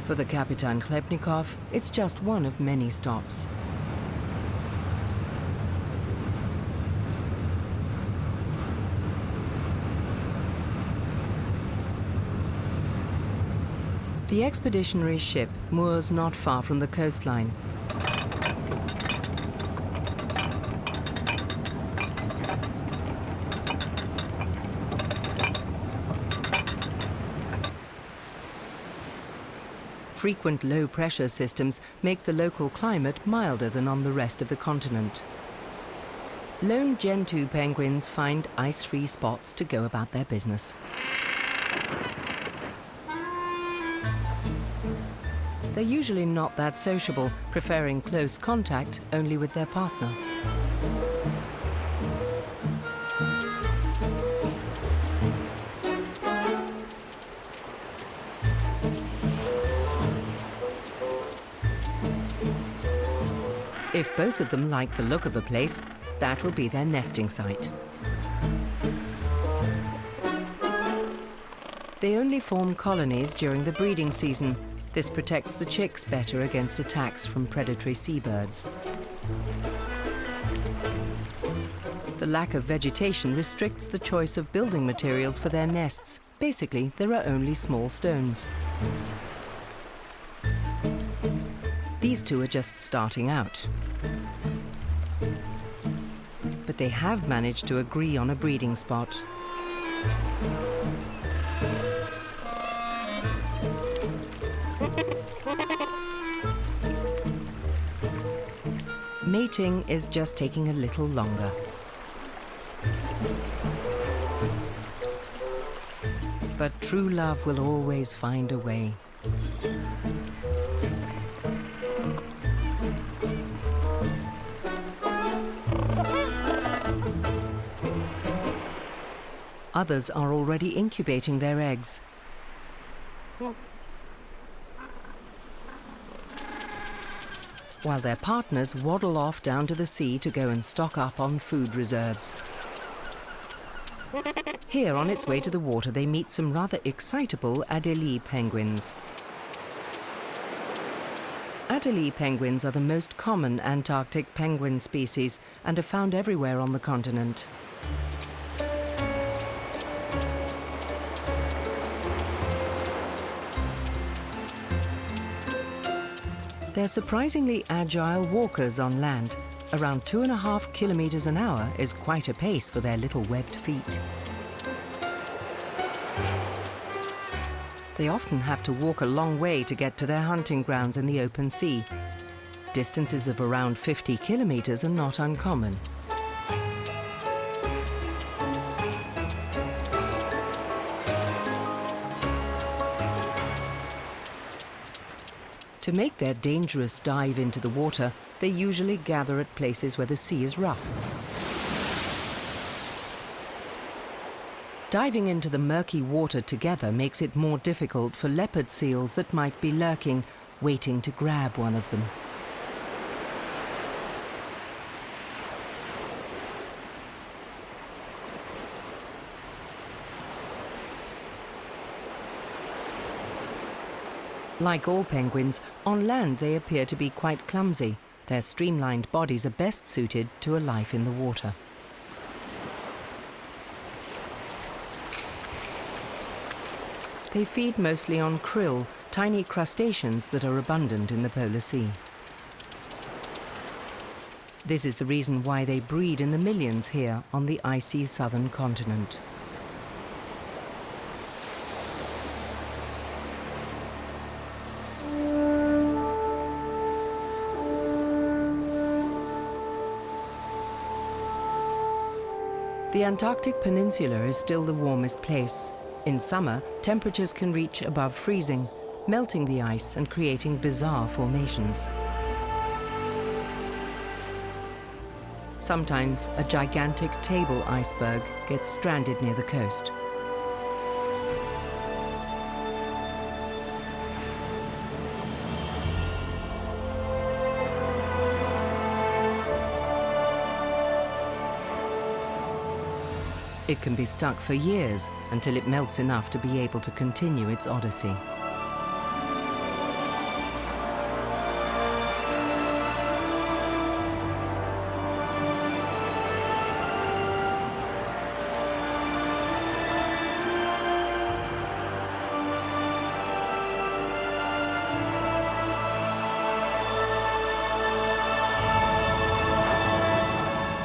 For the Kapitan Khlebnikov, it's just one of many stops. The expeditionary ship moors not far from the coastline. Frequent low-pressure systems make the local climate milder than on the rest of the continent. Lone Gen 2 penguins find ice-free spots to go about their business. They're usually not that sociable, preferring close contact only with their partner. If both of them like the look of a place, that will be their nesting site. They only form colonies during the breeding season. This protects the chicks better against attacks from predatory seabirds. The lack of vegetation restricts the choice of building materials for their nests. Basically, there are only small stones. These two are just starting out. But they have managed to agree on a breeding spot. Mating is just taking a little longer. But true love will always find a way. Others are already incubating their eggs. While their partners waddle off down to the sea to go and stock up on food reserves. Here, on its way to the water, they meet some rather excitable Adelie penguins. Adelie penguins are the most common Antarctic penguin species and are found everywhere on the continent. They're surprisingly agile walkers on land. Around 2.5 kilometers an hour is quite a pace for their little webbed feet. They often have to walk a long way to get to their hunting grounds in the open sea. Distances of around 50 kilometers are not uncommon. To make their dangerous dive into the water, they usually gather at places where the sea is rough. Diving into the murky water together makes it more difficult for leopard seals that might be lurking, waiting to grab one of them. Like all penguins, on land they appear to be quite clumsy. Their streamlined bodies are best suited to a life in the water. They feed mostly on krill, tiny crustaceans that are abundant in the polar sea. This is the reason why they breed in the millions here on the icy southern continent. The Antarctic Peninsula is still the warmest place. In summer, temperatures can reach above freezing, melting the ice and creating bizarre formations. Sometimes a gigantic table iceberg gets stranded near the coast. It can be stuck for years until it melts enough to be able to continue its odyssey.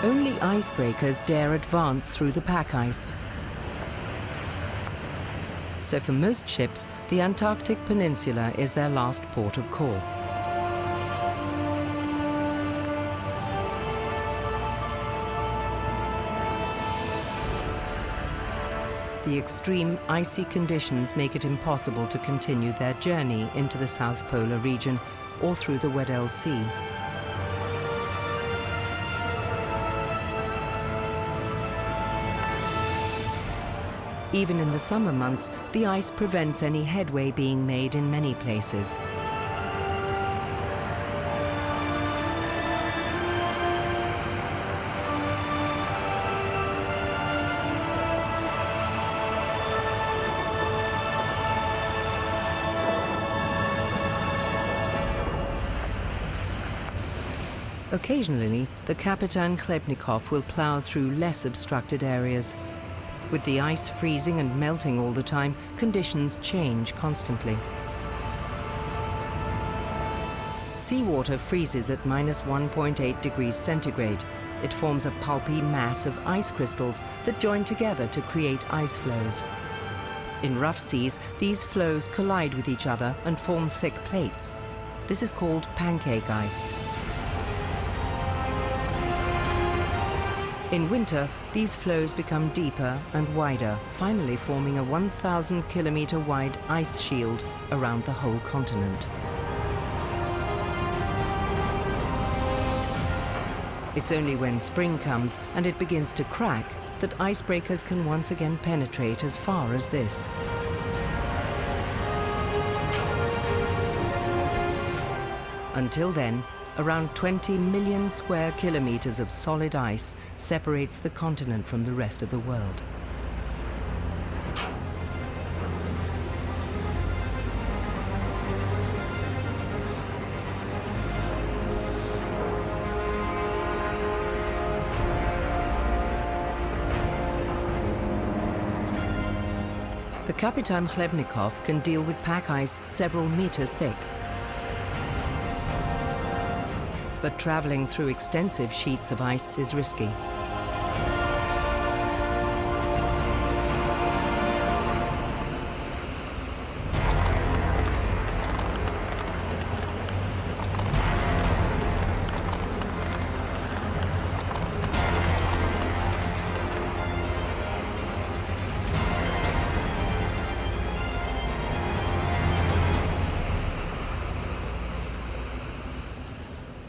Only icebreakers dare advance through the pack ice. So for most ships, the Antarctic Peninsula is their last port of call. The extreme icy conditions make it impossible to continue their journey into the South Polar region or through the Weddell Sea. Even in the summer months, the ice prevents any headway being made in many places. Occasionally, the Kapitan Chlebnikov will plough through less obstructed areas. With the ice freezing and melting all the time, conditions change constantly. Seawater freezes at -1.8 degrees centigrade. It forms a pulpy mass of ice crystals that join together to create ice flows. In rough seas, these flows collide with each other and form thick plates. This is called pancake ice. In winter, these flows become deeper and wider, finally forming a 1,000-kilometer wide ice shield around the whole continent. It's only when spring comes and it begins to crack that icebreakers can once again penetrate as far as this. Until then, around 20 million square kilometers of solid ice separates the continent from the rest of the world. The Kapitan Chlebnikov can deal with pack ice several meters thick. But traveling through extensive sheets of ice is risky.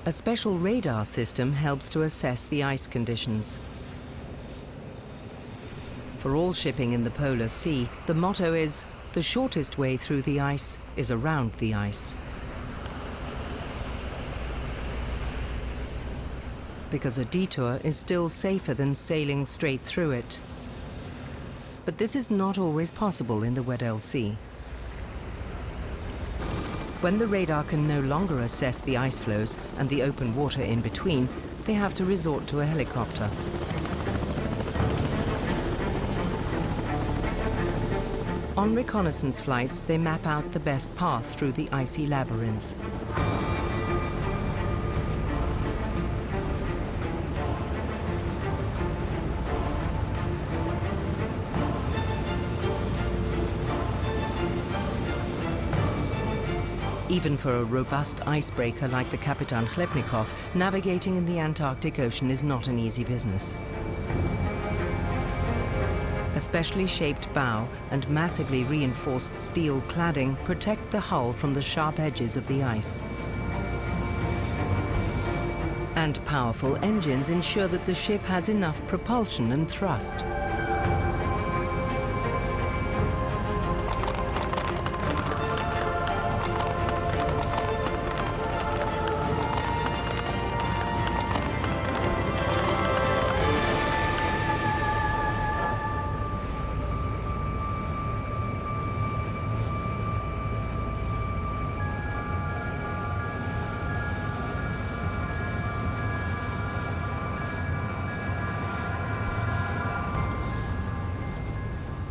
A special radar system helps to assess the ice conditions. For all shipping in the Polar Sea, the motto is, the shortest way through the ice is around the ice. Because a detour is still safer than sailing straight through it. But this is not always possible in the Weddell Sea. When the radar can no longer assess the ice flows and the open water in between, they have to resort to a helicopter. On reconnaissance flights, they map out the best path through the icy labyrinth. Even for a robust icebreaker like the Kapitan Chlebnikov, navigating in the Antarctic Ocean is not an easy business. A specially shaped bow and massively reinforced steel cladding protect the hull from the sharp edges of the ice. And powerful engines ensure that the ship has enough propulsion and thrust.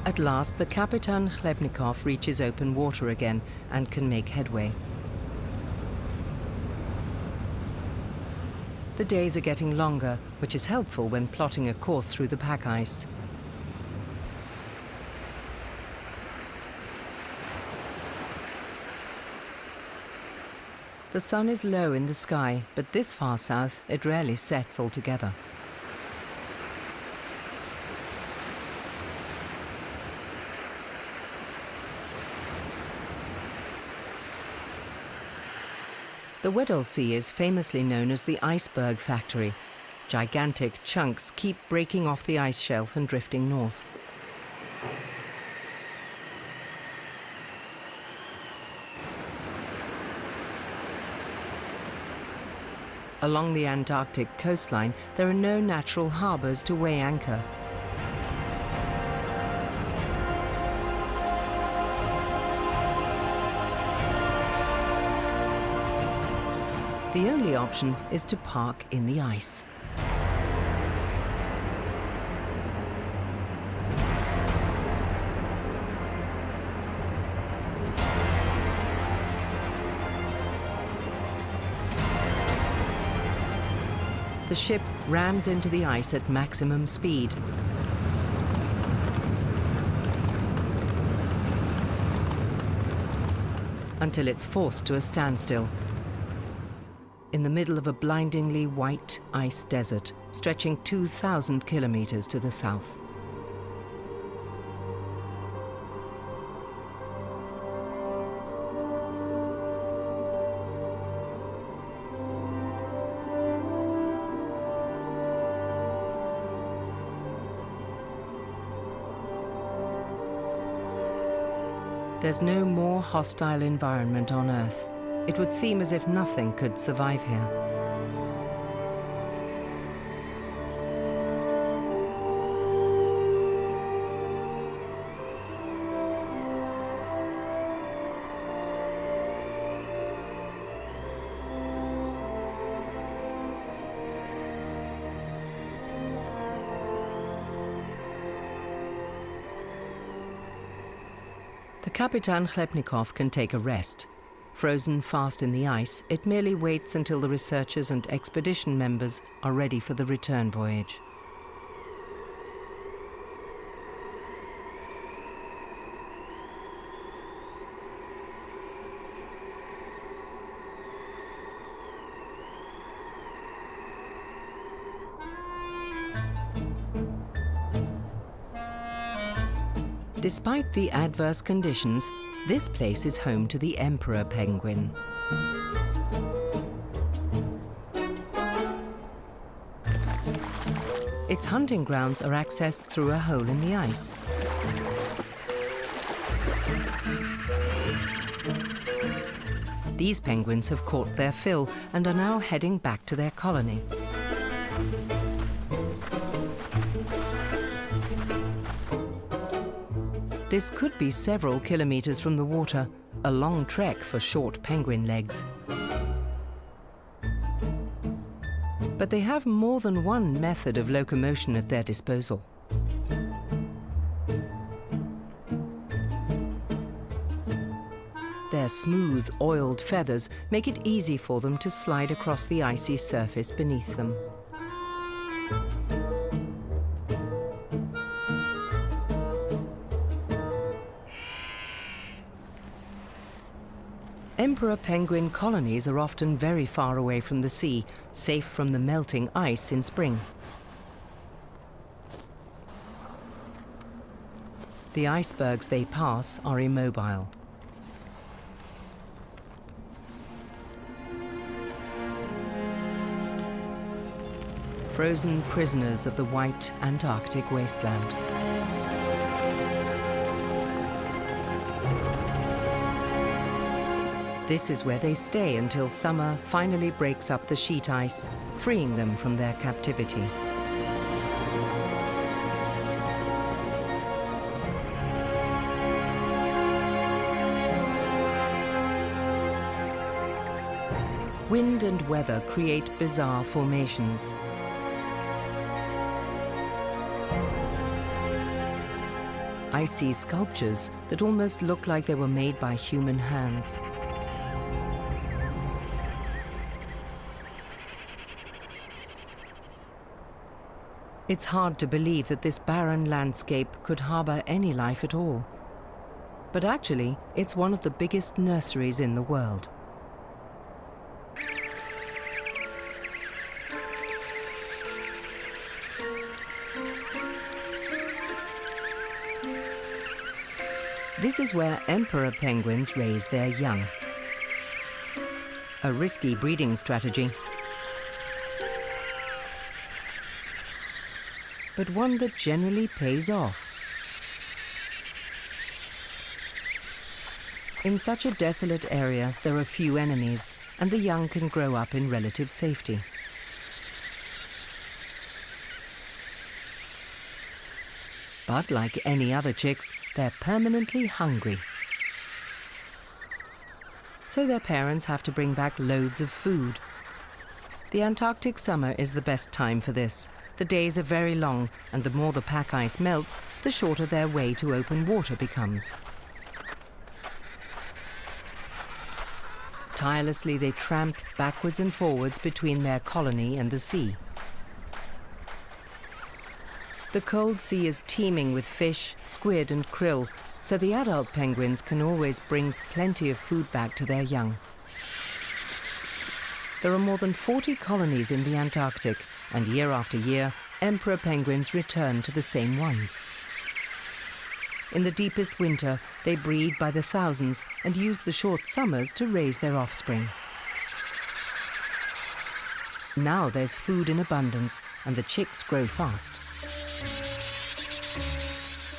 At last, the Kapitan Chlebnikov reaches open water again and can make headway. The days are getting longer, which is helpful when plotting a course through the pack ice. The sun is low in the sky, but this far south it rarely sets altogether. The Weddell Sea is famously known as the iceberg factory. Gigantic chunks keep breaking off the ice shelf and drifting north. Along the Antarctic coastline, there are no natural harbours to weigh anchor. The only option is to park in the ice. The ship rams into the ice at maximum speed. Until it's forced to a standstill in the middle of a blindingly white ice desert stretching 2,000 kilometers to the south. There's no more hostile environment on Earth. It would seem as if nothing could survive here. The Kapitan Chlepnikov can take a rest. Frozen fast in the ice, it merely waits until the researchers and expedition members are ready for the return voyage. Despite the adverse conditions, this place is home to the emperor penguin. Its hunting grounds are accessed through a hole in the ice. These penguins have caught their fill and are now heading back to their colony. This could be several kilometers from the water, a long trek for short penguin legs. But they have more than one method of locomotion at their disposal. Their smooth, oiled feathers make it easy for them to slide across the icy surface beneath them. Emperor penguin colonies are often very far away from the sea, safe from the melting ice in spring. The icebergs they pass are immobile. Frozen prisoners of the white Antarctic wasteland. This is where they stay until summer finally breaks up the sheet ice, freeing them from their captivity. Wind and weather create bizarre formations. Icy sculptures that almost look like they were made by human hands. It's hard to believe that this barren landscape could harbour any life at all. But actually, it's one of the biggest nurseries in the world. This is where emperor penguins raise their young. A risky breeding strategy, but one that generally pays off. In such a desolate area, there are few enemies, and the young can grow up in relative safety. But like any other chicks, they're permanently hungry. So their parents have to bring back loads of food. The Antarctic summer is the best time for this. The days are very long, and the more the pack ice melts, the shorter their way to open water becomes. Tirelessly they tramp backwards and forwards between their colony and the sea. The cold sea is teeming with fish, squid and krill, so the adult penguins can always bring plenty of food back to their young. There are more than 40 colonies in the Antarctic, and year after year, emperor penguins return to the same ones. In the deepest winter, they breed by the thousands and use the short summers to raise their offspring. Now there's food in abundance, and the chicks grow fast.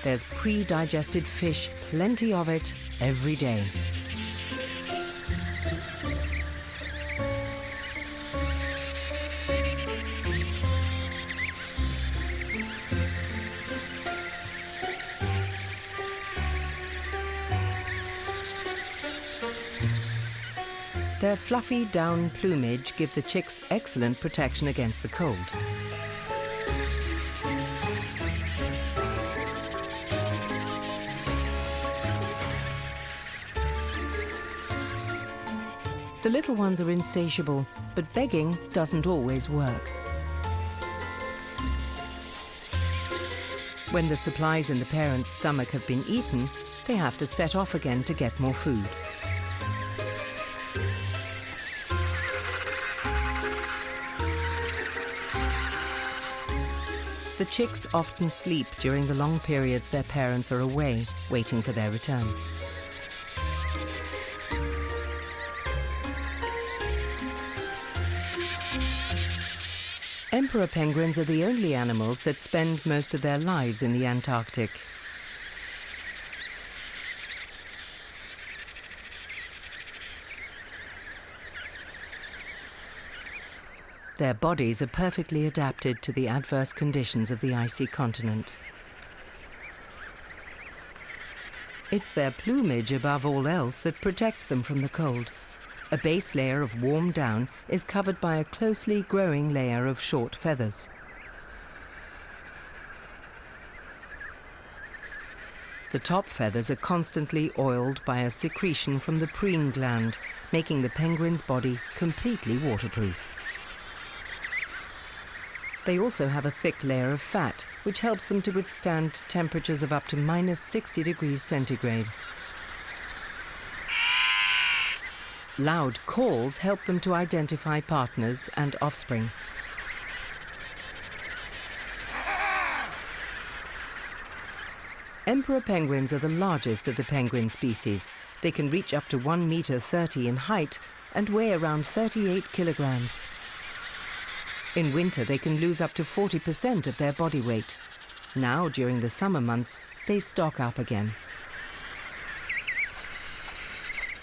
There's pre-digested fish, plenty of it, every day. Their fluffy down plumage give the chicks excellent protection against the cold. The little ones are insatiable, but begging doesn't always work. When the supplies in the parent's stomach have been eaten, they have to set off again to get more food. The chicks often sleep during the long periods their parents are away, waiting for their return. Emperor penguins are the only animals that spend most of their lives in the Antarctic. Their bodies are perfectly adapted to the adverse conditions of the icy continent. It's their plumage above all else that protects them from the cold. A base layer of warm down is covered by a closely growing layer of short feathers. The top feathers are constantly oiled by a secretion from the preen gland, making the penguin's body completely waterproof. They also have a thick layer of fat, which helps them to withstand temperatures of up to -60 degrees centigrade. Loud calls help them to identify partners and offspring. Emperor penguins are the largest of the penguin species. They can reach up to 1.30 meters in height and weigh around 38 kilograms. In winter, they can lose up to 40% of their body weight. Now, during the summer months, they stock up again.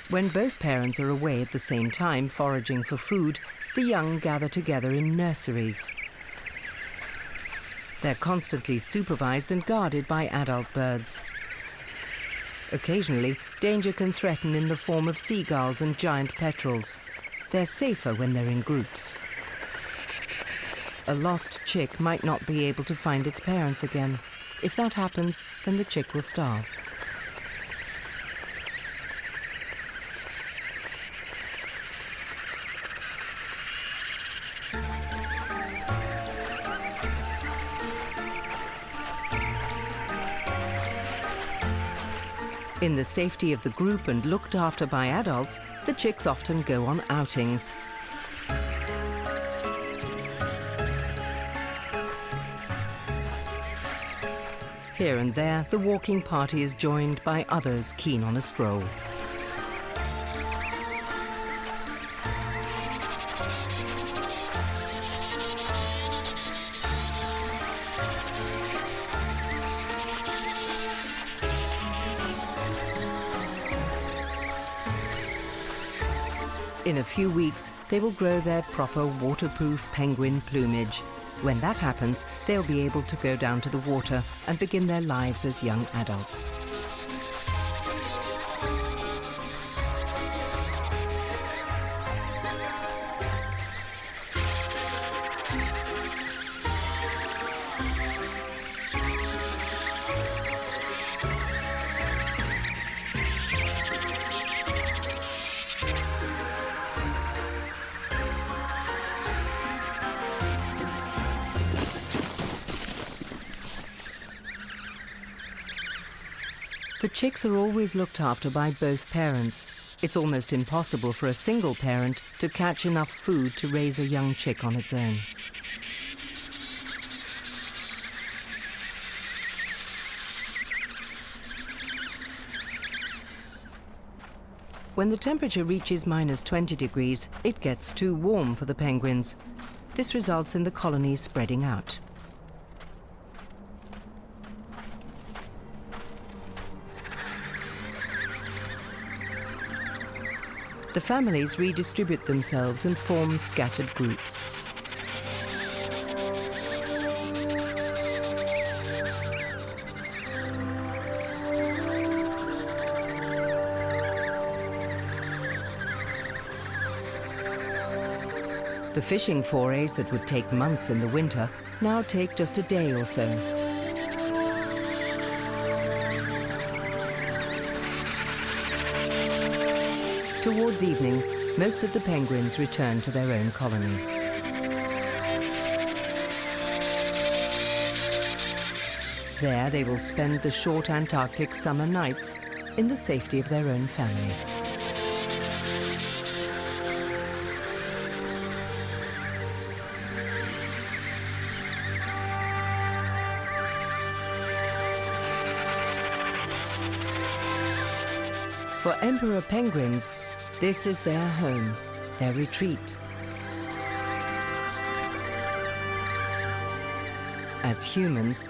When both parents are away at the same time foraging for food, the young gather together in nurseries. They're constantly supervised and guarded by adult birds. Occasionally, danger can threaten in the form of seagulls and giant petrels. They're safer when they're in groups. A lost chick might not be able to find its parents again. If that happens, then the chick will starve. In the safety of the group and looked after by adults, the chicks often go on outings. Here and there, the walking party is joined by others keen on a stroll. In a few weeks, they will grow their proper waterproof penguin plumage. When that happens, they'll be able to go down to the water and begin their lives as young adults. The chicks are always looked after by both parents. It's almost impossible for a single parent to catch enough food to raise a young chick on its own. When the temperature reaches -20 degrees, it gets too warm for the penguins. This results in the colonies spreading out. The families redistribute themselves and form scattered groups. The fishing forays that would take months in the winter now take just a day or so. Towards evening, most of the penguins return to their own colony. There they will spend the short Antarctic summer nights in the safety of their own family. For emperor penguins, this is their home, their retreat. As humans,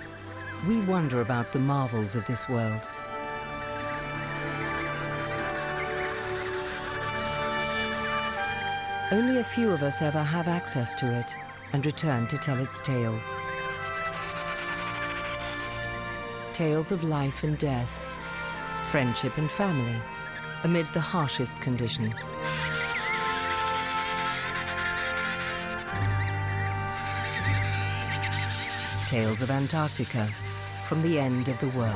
we wonder about the marvels of this world. Only a few of us ever have access to it and return to tell its tales. Tales of life and death, friendship and family, amid the harshest conditions. Tales of Antarctica, from the end of the world.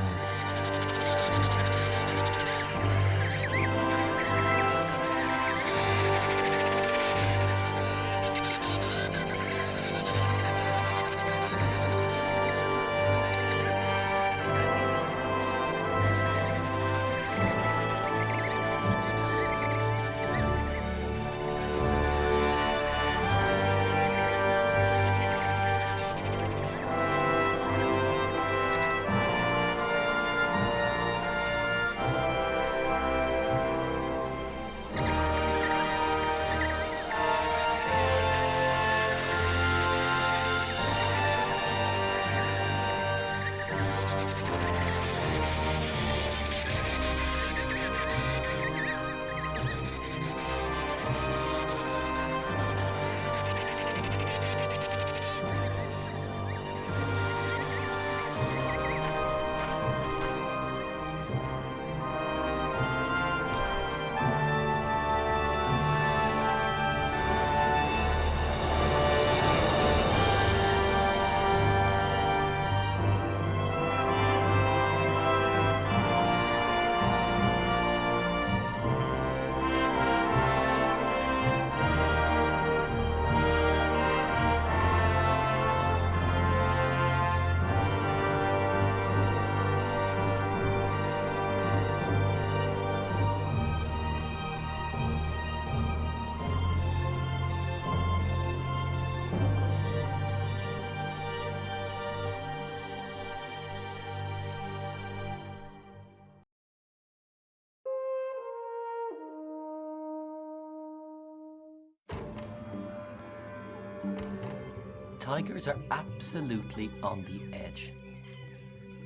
Tigers are absolutely on the edge.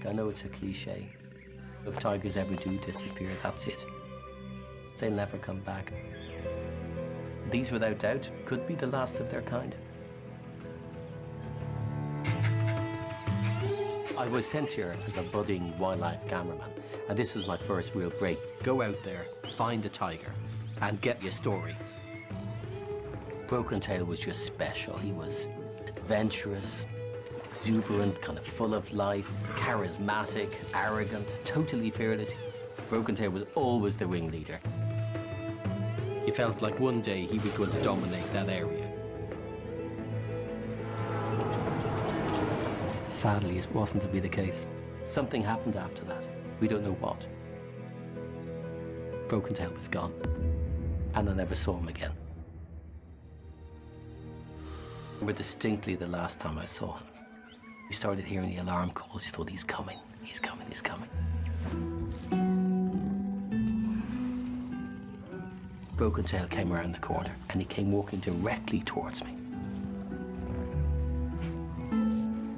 I know it's a cliche. If tigers ever do disappear, that's it. They'll never come back. These, without doubt, could be the last of their kind. I was sent here as a budding wildlife cameraman, and this was my first real break. Go out there, find a tiger, and get your story. Broken Tail was just special. He was adventurous, exuberant, kind of full of life, charismatic, arrogant, totally fearless. Broken Tail was always the ringleader. You felt like one day he was going to dominate that area. Sadly, it wasn't to be the case. Something happened after that. We don't know what. Broken Tail was gone, and I never saw him again. I remember distinctly the last time I saw him. We started hearing the alarm calls. You thought, he's coming, he's coming, he's coming. Broken Tail came around the corner, and he came walking directly towards me.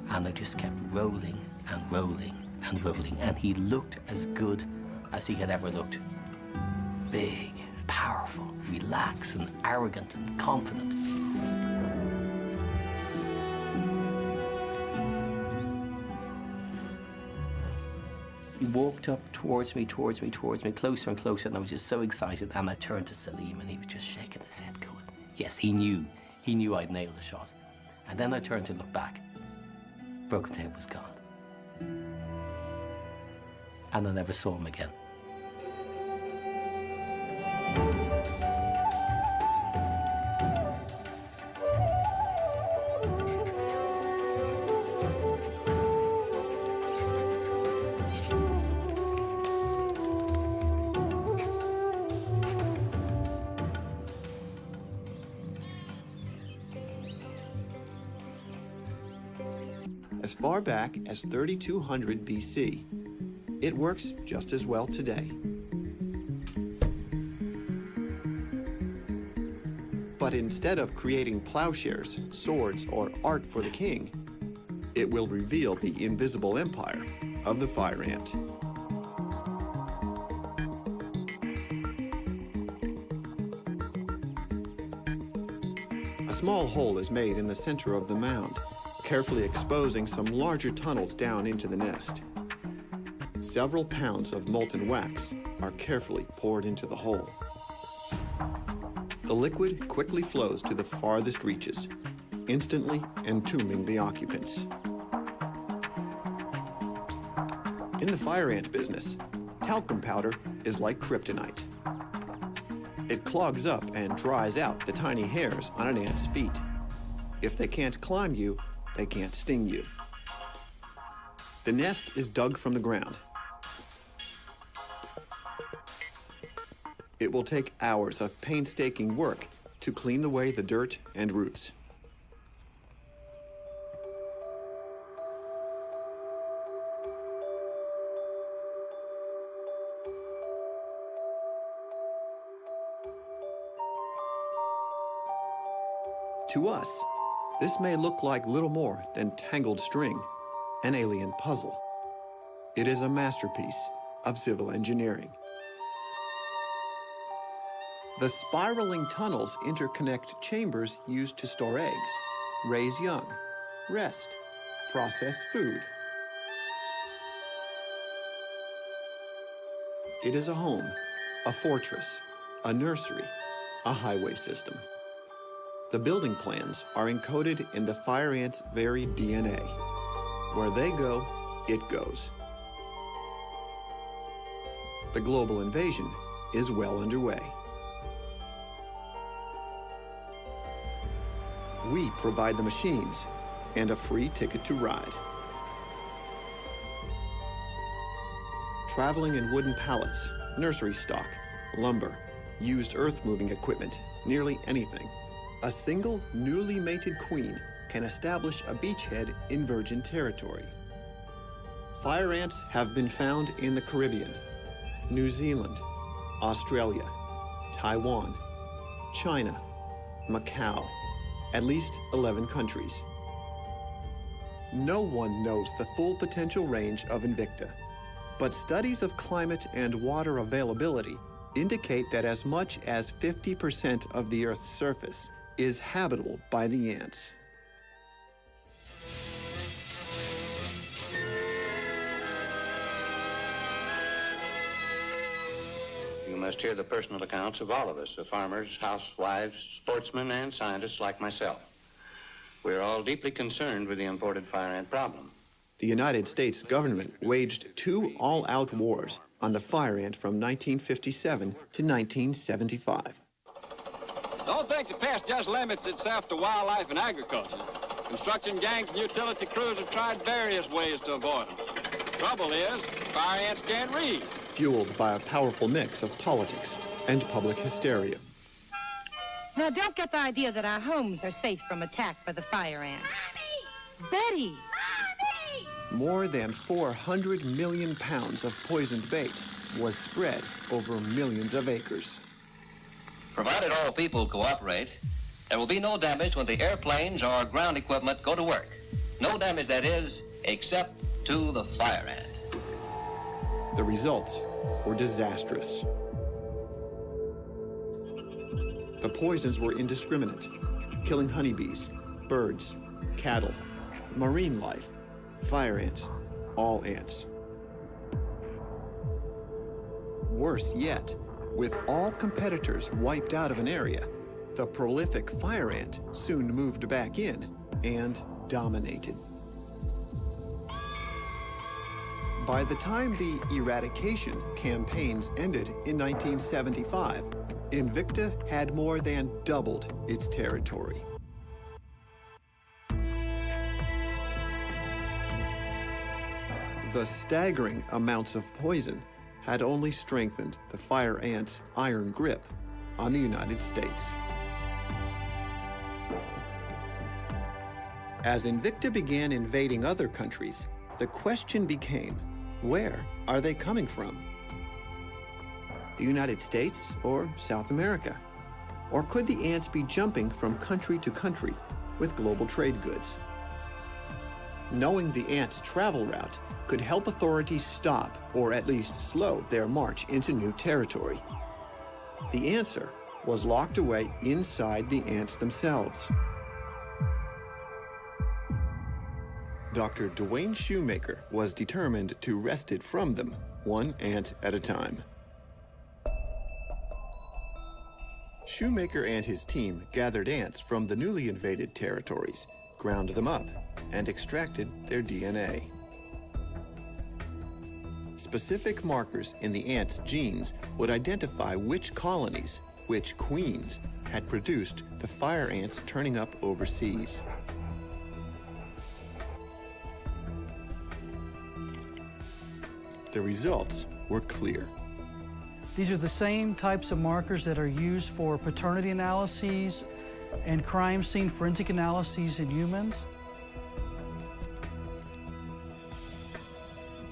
And I just kept rolling and rolling and rolling, and he looked as good as he had ever looked. Big, powerful, relaxed and arrogant and confident. He walked up towards me, closer and closer, and I was just so excited. And I turned to Salim, and he was just shaking his head, going, yes, he knew I'd nailed the shot. And then I turned to look back. Broken Tail was gone. And I never saw him again. As far back as 3200 BC, it works just as well today. But instead of creating plowshares, swords, or art for the king, it will reveal the invisible empire of the fire ant. A small hole is made in the center of the mound, carefully exposing some larger tunnels down into the nest. Several pounds of molten wax are carefully poured into the hole. The liquid quickly flows to the farthest reaches, instantly entombing the occupants. In the fire ant business, talcum powder is like kryptonite. It clogs up and dries out the tiny hairs on an ant's feet. If they can't climb you, they can't sting you. The nest is dug from the ground. It will take hours of painstaking work to clean away the dirt and roots. To us, this may look like little more than tangled string, an alien puzzle. It is a masterpiece of civil engineering. The spiraling tunnels interconnect chambers used to store eggs, raise young, rest, process food. It is a home, a fortress, a nursery, a highway system. The building plans are encoded in the fire ant's very DNA. Where they go, it goes. The global invasion is well underway. We provide the machines and a free ticket to ride. Traveling in wooden pallets, nursery stock, lumber, used earth-moving equipment, nearly anything. A single newly mated queen can establish a beachhead in virgin territory. Fire ants have been found in the Caribbean, New Zealand, Australia, Taiwan, China, Macau, at least 11 countries. no one knows the full potential range of Invicta. But studies of climate and water availability indicate that as much as 50% of the Earth's surface is habitable by the ants. You must hear the personal accounts of all of us, of farmers, housewives, sportsmen, and scientists like myself. We're all deeply concerned with the imported fire ant problem. The United States government waged 2 all-out wars on the fire ant from 1957 to 1975. Don't think the pest just limits itself to wildlife and agriculture. Construction gangs and utility crews have tried various ways to avoid them. Trouble is, fire ants can't read. Fueled by a powerful mix of politics and public hysteria. Now, don't get the idea that our homes are safe from attack by the fire ant. Mommy! Betty! Mommy! More than 400 million pounds of poisoned bait was spread over millions of acres. Provided all people cooperate, there will be no damage when the airplanes or ground equipment go to work. No damage, that is, except to the fire ant. The results were disastrous. The poisons were indiscriminate, killing honeybees, birds, cattle, marine life, fire ants, all ants. Worse yet, with all competitors wiped out of an area, the prolific fire ant soon moved back in and dominated. By the time the eradication campaigns ended in 1975, Invicta had more than doubled its territory. The staggering amounts of poison had only strengthened the fire ant's iron grip on the United States. As Invicta began invading other countries, the question became, where are they coming from? The United States or South America? Or could the ants be jumping from country to country with global trade goods? Knowing the ants' travel route could help authorities stop or at least slow their march into new territory. The answer was locked away inside the ants themselves. Dr. Dwayne Shoemaker was determined to wrest it from them, one ant at a time. Shoemaker and his team gathered ants from the newly invaded territories, ground them up, and extracted their DNA. Specific markers in the ants' genes would identify which colonies, which queens, had produced the fire ants turning up overseas. The results were clear. These are the same types of markers that are used for paternity analyses and crime scene forensic analyses in humans.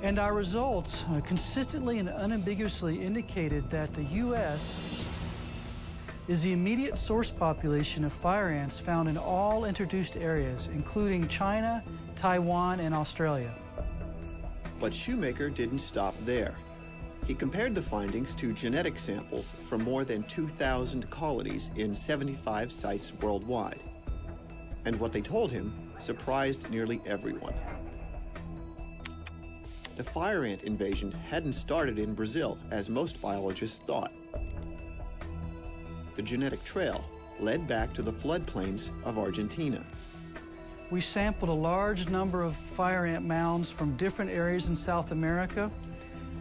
And our results consistently and unambiguously indicated that the U.S. is the immediate source population of fire ants found in all introduced areas, including China, Taiwan, and Australia. But Shoemaker didn't stop there. He compared the findings to genetic samples from more than 2,000 colonies in 75 sites worldwide. And what they told him surprised nearly everyone. The fire ant invasion hadn't started in Brazil, as most biologists thought. The genetic trail led back to the floodplains of Argentina. We sampled a large number of fire ant mounds from different areas in South America,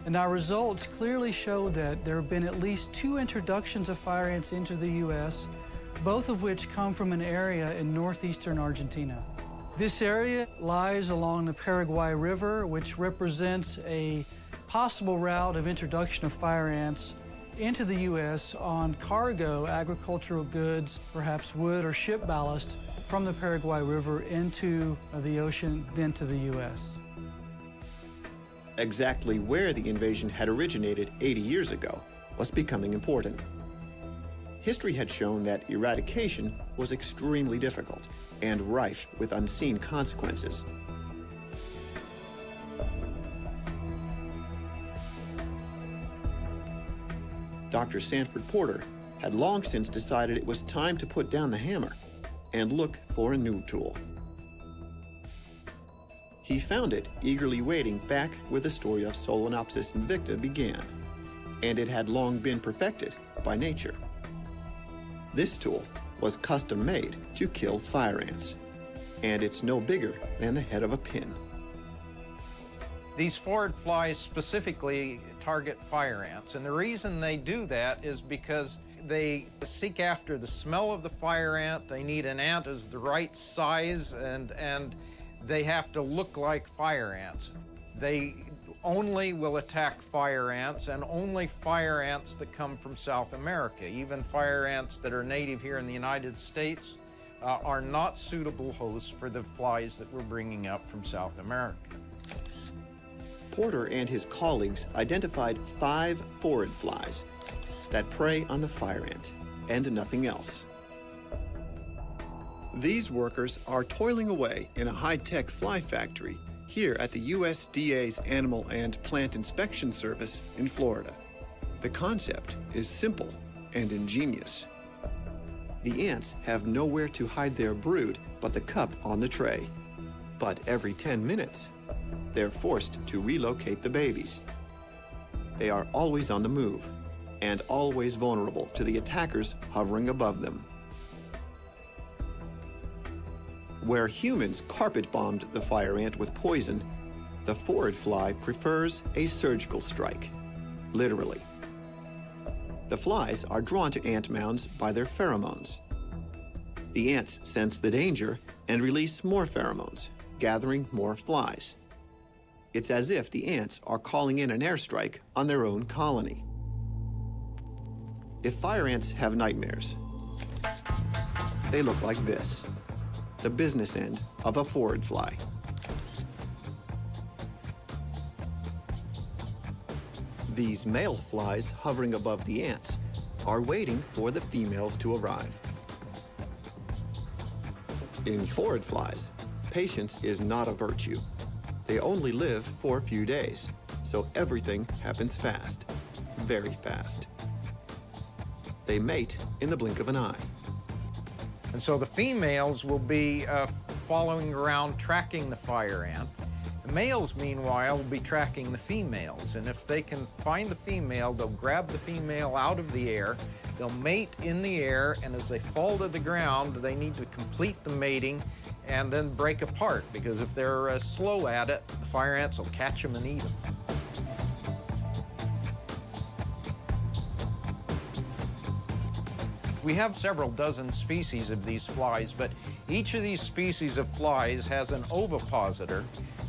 and our results clearly show that there have been at least 2 introductions of fire ants into the U.S., both of which come from an area in northeastern Argentina. This area lies along the Paraguay River, which represents a possible route of introduction of fire ants into the U.S. on cargo agricultural goods, perhaps wood or ship ballast, from the Paraguay River into the ocean, then to the U.S. Exactly where the invasion had originated 80 years ago was becoming important. History had shown that eradication was extremely difficult and rife with unseen consequences. Dr. Sanford Porter had long since decided it was time to put down the hammer and look for a new tool. He found it eagerly waiting back where the story of Solenopsis invicta began, and it had long been perfected by nature. This tool was custom made to kill fire ants, and it's no bigger than the head of a pin. These forward flies specifically target fire ants, and the reason they do that is because they seek after the smell of the fire ant. They need an ant as the right size, and they have to look like fire ants. They only will attack fire ants, and only fire ants that come from South America. Even fire ants that are native here in the United States are not suitable hosts for the flies that we're bringing up from South America. Porter and his colleagues identified 5 forward flies that prey on the fire ant and nothing else. These workers are toiling away in a high-tech fly factory here at the USDA's Animal and Plant Inspection Service in Florida. The concept is simple and ingenious. The ants have nowhere to hide their brood but the cup on the tray. But every 10 minutes, they're forced to relocate the babies. They are always on the move and always vulnerable to the attackers hovering above them. Where humans carpet-bombed the fire ant with poison, the forward fly prefers a surgical strike, literally. The flies are drawn to ant mounds by their pheromones. The ants sense the danger and release more pheromones, gathering more flies. It's as if the ants are calling in an airstrike on their own colony. If fire ants have nightmares, they look like this. The business end of a forward fly. These male flies hovering above the ants are waiting for the females to arrive. In forward flies, patience is not a virtue. They only live for a few days, so everything happens fast, very fast. They mate in the blink of an eye. And so the females will be following around, tracking the fire ant. The males, meanwhile, will be tracking the females. And if they can find the female, they'll grab the female out of the air, they'll mate in the air, and as they fall to the ground, they need to complete the mating and then break apart, because if they're slow at it, the fire ants will catch them and eat them. We have several dozen species of these flies, but each of these species of flies has an ovipositor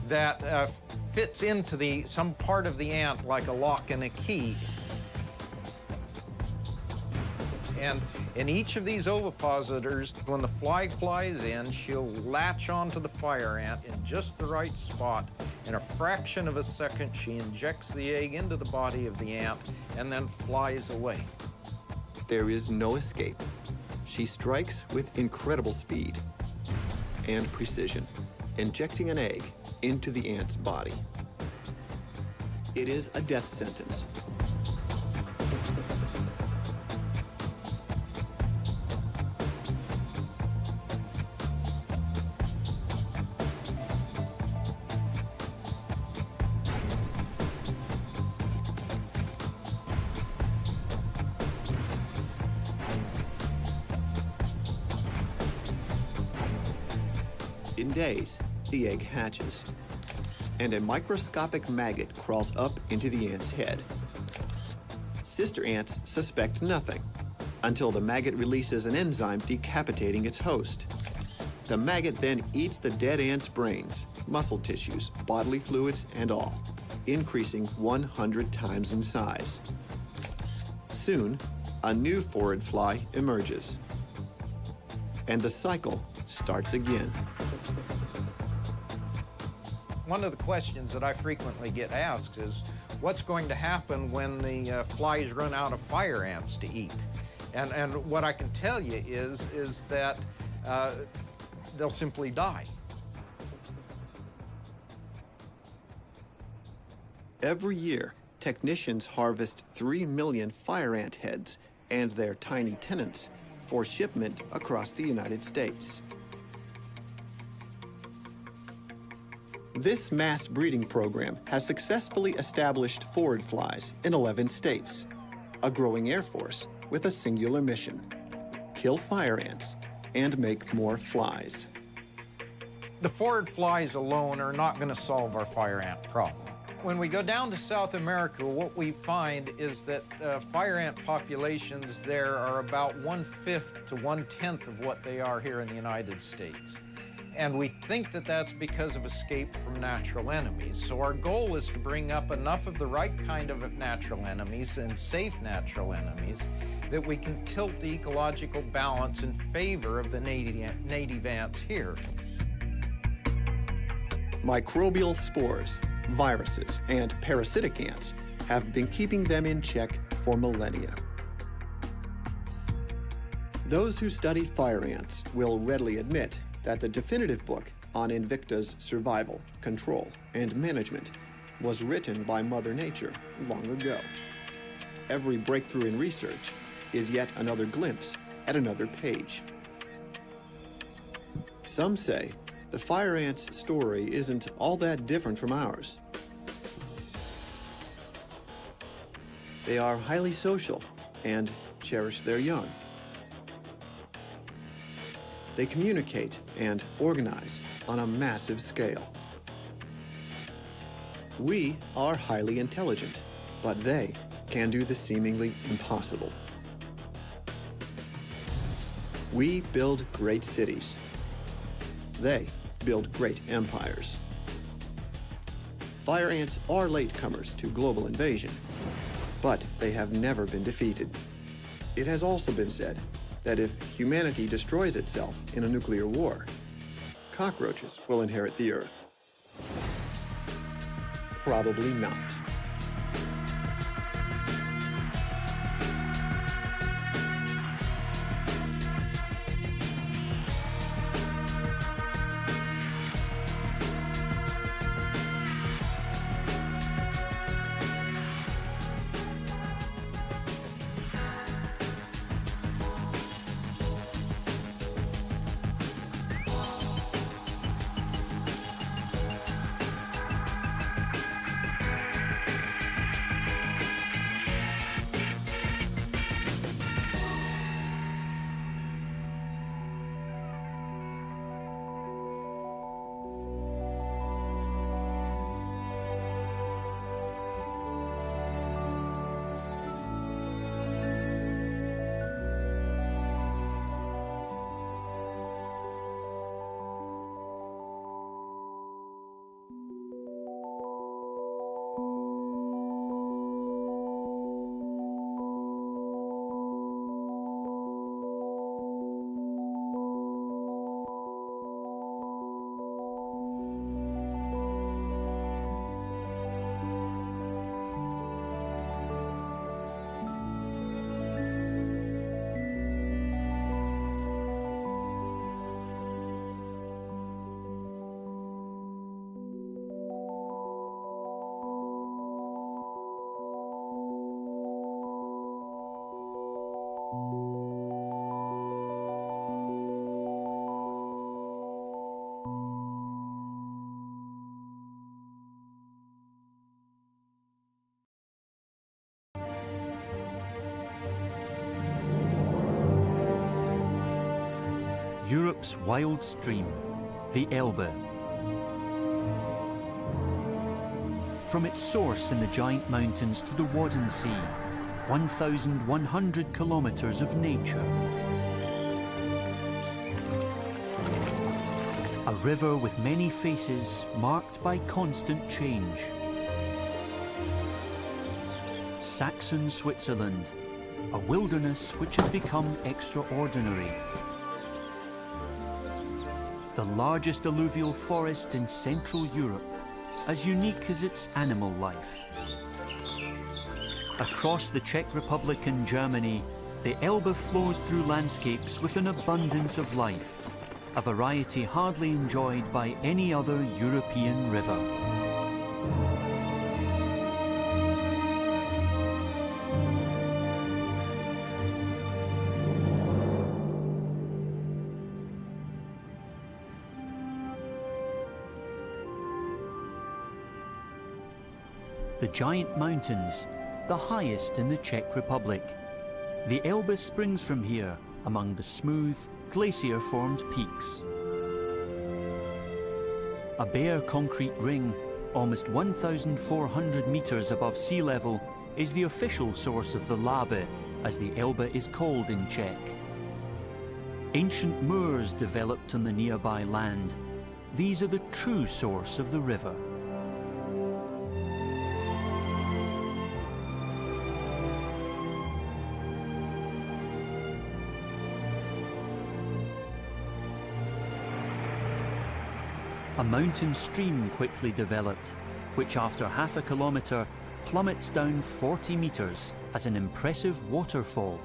that fits into some part of the ant like a lock and a key. And in each of these ovipositors, when the fly flies in, she'll latch onto the fire ant in just the right spot. In a fraction of a second, she injects the egg into the body of the ant and then flies away. There is no escape. She strikes with incredible speed and precision, injecting an egg into the ant's body. It is a death sentence. In days, the egg hatches, and a microscopic maggot crawls up into the ant's head. Sister ants suspect nothing until the maggot releases an enzyme decapitating its host. The maggot then eats the dead ant's brains, muscle tissues, bodily fluids, and all, increasing 100 times in size. Soon, a new forward fly emerges, and the cycle starts again. One of the questions that I frequently get asked is, what's going to happen when the flies run out of fire ants to eat? And what I can tell you is that they'll simply die. Every year, technicians harvest 3 million fire ant heads and their tiny tenants for shipment across the United States. This mass breeding program has successfully established forward flies in 11 states, a growing air force with a singular mission: kill fire ants and make more flies. The forward flies alone are not going to solve our fire ant problem. When we go down to South America, what we find is that fire ant populations there are about 1/5 to 1/10 of what they are here in the United States. And we think that that's because of escape from natural enemies. So our goal is to bring up enough of the right kind of natural enemies and safe natural enemies that we can tilt the ecological balance in favor of the native ants here. Microbial spores, viruses, and parasitic ants have been keeping them in check for millennia. Those who study fire ants will readily admit that the definitive book on Invicta's survival, control, and management was written by Mother Nature long ago. Every breakthrough in research is yet another glimpse at another page. Some say the fire ant's story isn't all that different from ours. They are highly social and cherish their young. They communicate and organize on a massive scale. We are highly intelligent, but they can do the seemingly impossible. We build great cities. They build great empires. Fire ants are latecomers to global invasion, but they have never been defeated. It has also been said that if humanity destroys itself in a nuclear war, cockroaches will inherit the Earth. Probably not. Europe's wild stream, the Elbe. From its source in the giant mountains to the Wadden Sea, 1,100 kilometers of nature. A river with many faces marked by constant change. Saxon Switzerland, a wilderness which has become extraordinary. The largest alluvial forest in Central Europe, as unique as its animal life. Across the Czech Republic and Germany, the Elbe flows through landscapes with an abundance of life, a variety hardly enjoyed by any other European river. The giant mountains, the highest in the Czech Republic. The Elbe springs from here, among the smooth, glacier-formed peaks. A bare concrete ring, almost 1,400 meters above sea level, is the official source of the Labe, as the Elbe is called in Czech. Ancient moors developed on the nearby land. These are the true source of the river. A mountain stream quickly developed, which after half a kilometre plummets down 40 metres as an impressive waterfall.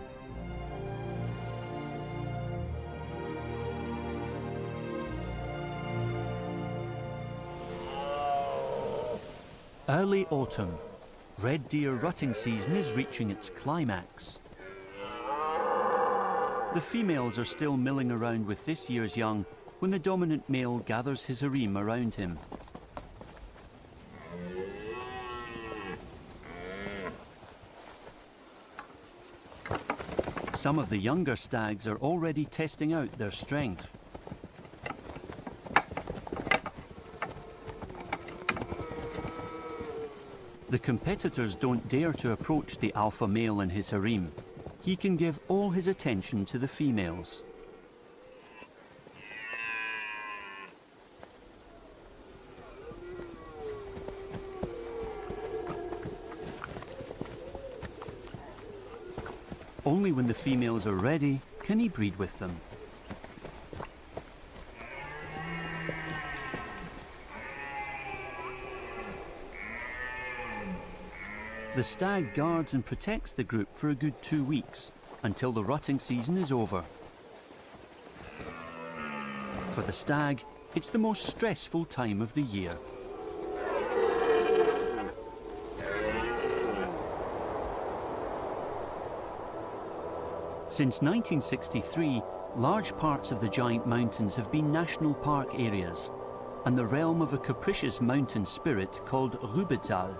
Early autumn. Red deer rutting season is reaching its climax. The females are still milling around with this year's young when the dominant male gathers his harem around him. Some of the younger stags are already testing out their strength. The competitors don't dare to approach the alpha male and his harem. He can give all his attention to the females. Only when the females are ready can he breed with them. The stag guards and protects the group for a good 2 weeks, until the rutting season is over. For the stag, it's the most stressful time of the year. Since 1963, large parts of the giant mountains have been national park areas, and the realm of a capricious mountain spirit called Rubezahl.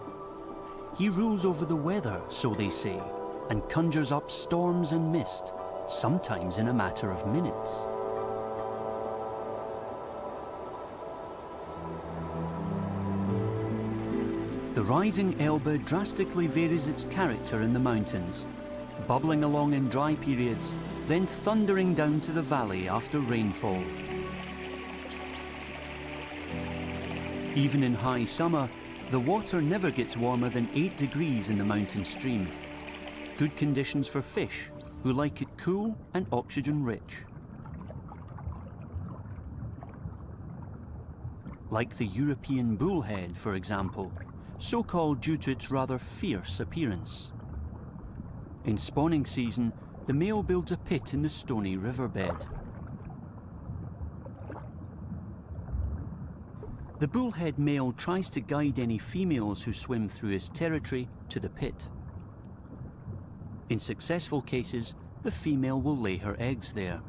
He rules over the weather, so they say, and conjures up storms and mist, sometimes in a matter of minutes. The rising Elbe drastically varies its character in the mountains, bubbling along in dry periods, then thundering down to the valley after rainfall. Even in high summer, the water never gets warmer than 8 degrees in the mountain stream. Good conditions for fish, who like it cool and oxygen-rich. Like the European bullhead, for example, so called due to its rather fierce appearance. In spawning season, the male builds a pit in the stony riverbed. The bullhead male tries to guide any females who swim through his territory to the pit. In successful cases, the female will lay her eggs there.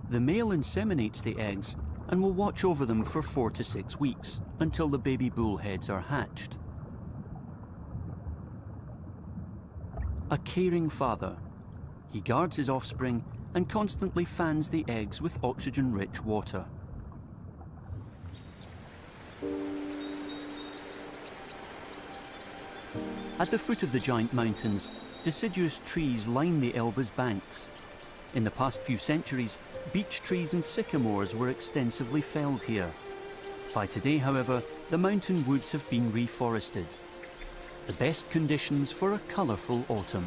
The male inseminates the eggs and will watch over them for 4 to 6 weeks until the baby bullheads are hatched. A caring father. He guards his offspring and constantly fans the eggs with oxygen-rich water. At the foot of the giant mountains, deciduous trees line the Elbe's banks. In the past few centuries, beech trees and sycamores were extensively felled here. By today, however, the mountain woods have been reforested. The best conditions for a colourful autumn.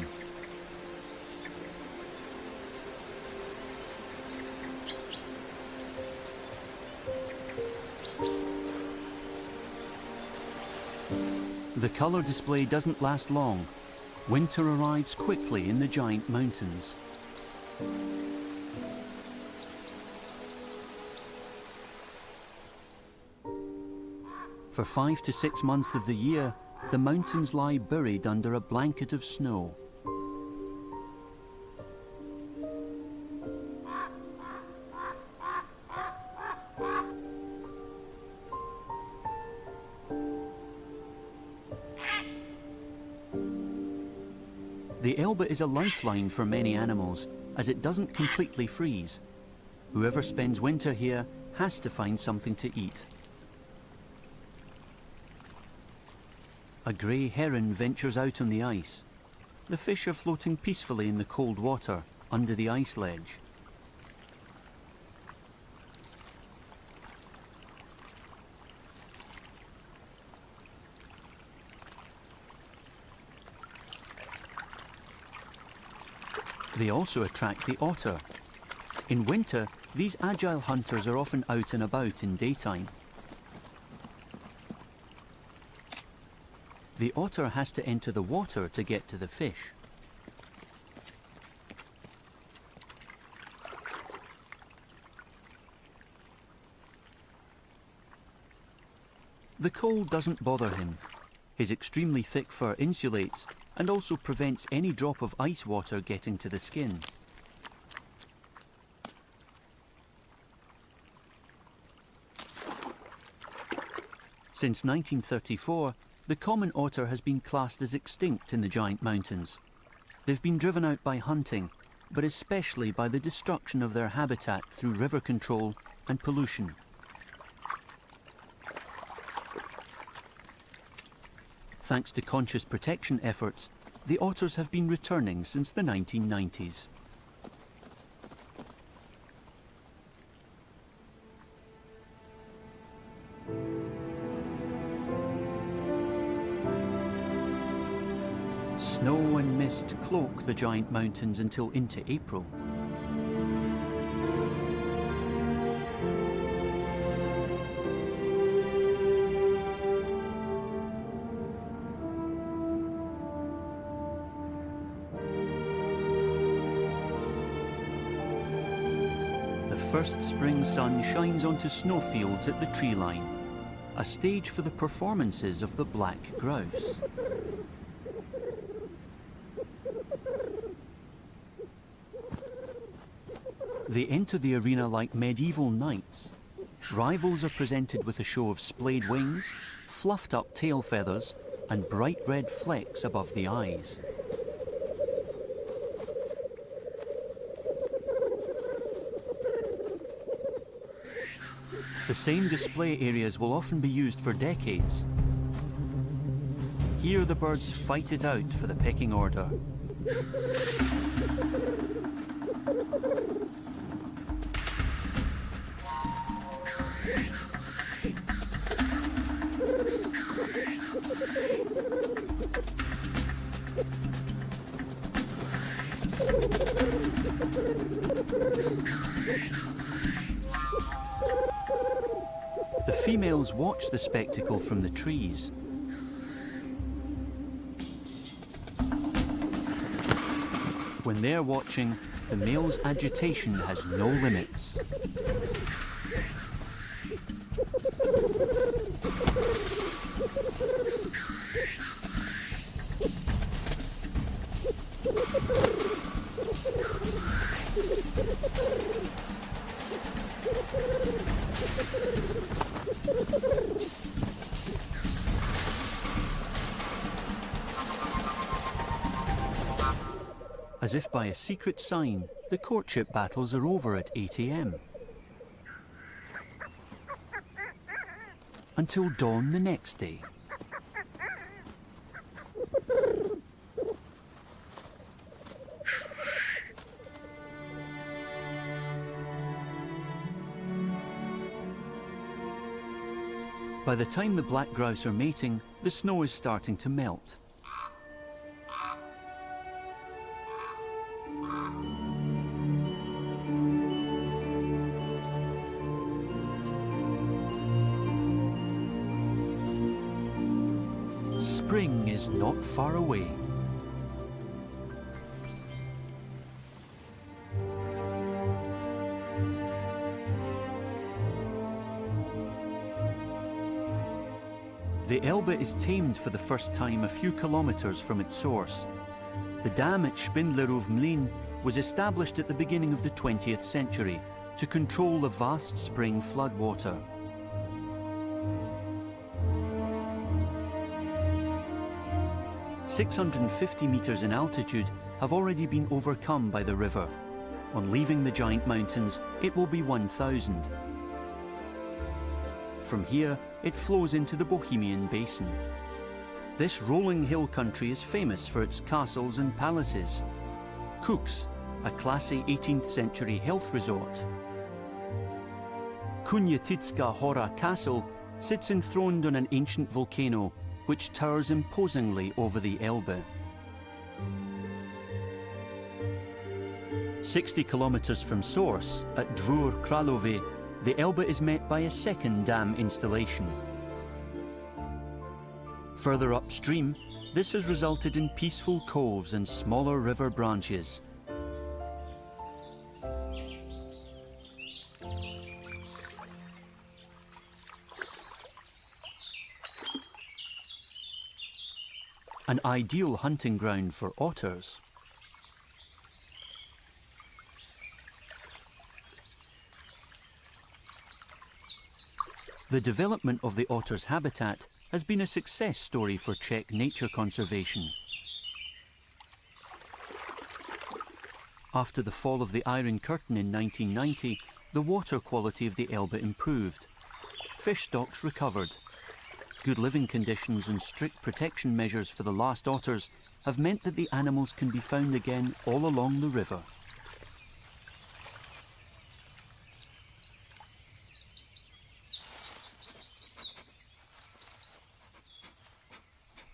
The colour display doesn't last long. Winter arrives quickly in the giant mountains. For 5 to 6 months of the year, the mountains lie buried under a blanket of snow. The Elbe is a lifeline for many animals, as it doesn't completely freeze. Whoever spends winter here has to find something to eat. A grey heron ventures out on the ice. The fish are floating peacefully in the cold water under the ice ledge. They also attract the otter. In winter, these agile hunters are often out and about in daytime. The otter has to enter the water to get to the fish. The cold doesn't bother him. His extremely thick fur insulates and also prevents any drop of ice water getting to the skin. Since 1934, the common otter has been classed as extinct in the Giant Mountains. They've been driven out by hunting, but especially by the destruction of their habitat through river control and pollution. Thanks to conscious protection efforts, the otters have been returning since the 1990s. Snow and mist cloak the Giant Mountains until into April. The first spring sun shines onto snowfields at the tree line, a stage for the performances of the black grouse. They enter the arena like medieval knights. Rivals are presented with a show of splayed wings, fluffed up tail feathers, and bright red flecks above the eyes. The same display areas will often be used for decades. Here the birds fight it out for the pecking order. The females watch the spectacle from the trees. When they're watching, the male's agitation has no limits. As if by a secret sign, the courtship battles are over at 8 a.m. Until dawn the next day. By the time the black grouse are mating, the snow is starting to melt. Spring is not far away. The Elbe is tamed for the first time a few kilometers from its source. The dam at Spindlerov Mlin was established at the beginning of the 20th century to control the vast spring floodwater. 650 metres in altitude have already been overcome by the river. On leaving the giant mountains, it will be 1,000. From here, it flows into the Bohemian Basin. This rolling hill country is famous for its castles and palaces. Kux, a classy 18th century health resort. Kunyatitska Hora Castle sits enthroned on an ancient volcano which towers imposingly over the Elbe. 60 kilometres from source, at Dvor Kralove, the Elbe is met by a second dam installation. Further upstream, this has resulted in peaceful coves and smaller river branches. An ideal hunting ground for otters. The development of the otter's habitat has been a success story for Czech nature conservation. After the fall of the Iron Curtain in 1990, the water quality of the Elbe improved. Fish stocks recovered. Good living conditions and strict protection measures for the last otters have meant that the animals can be found again all along the river.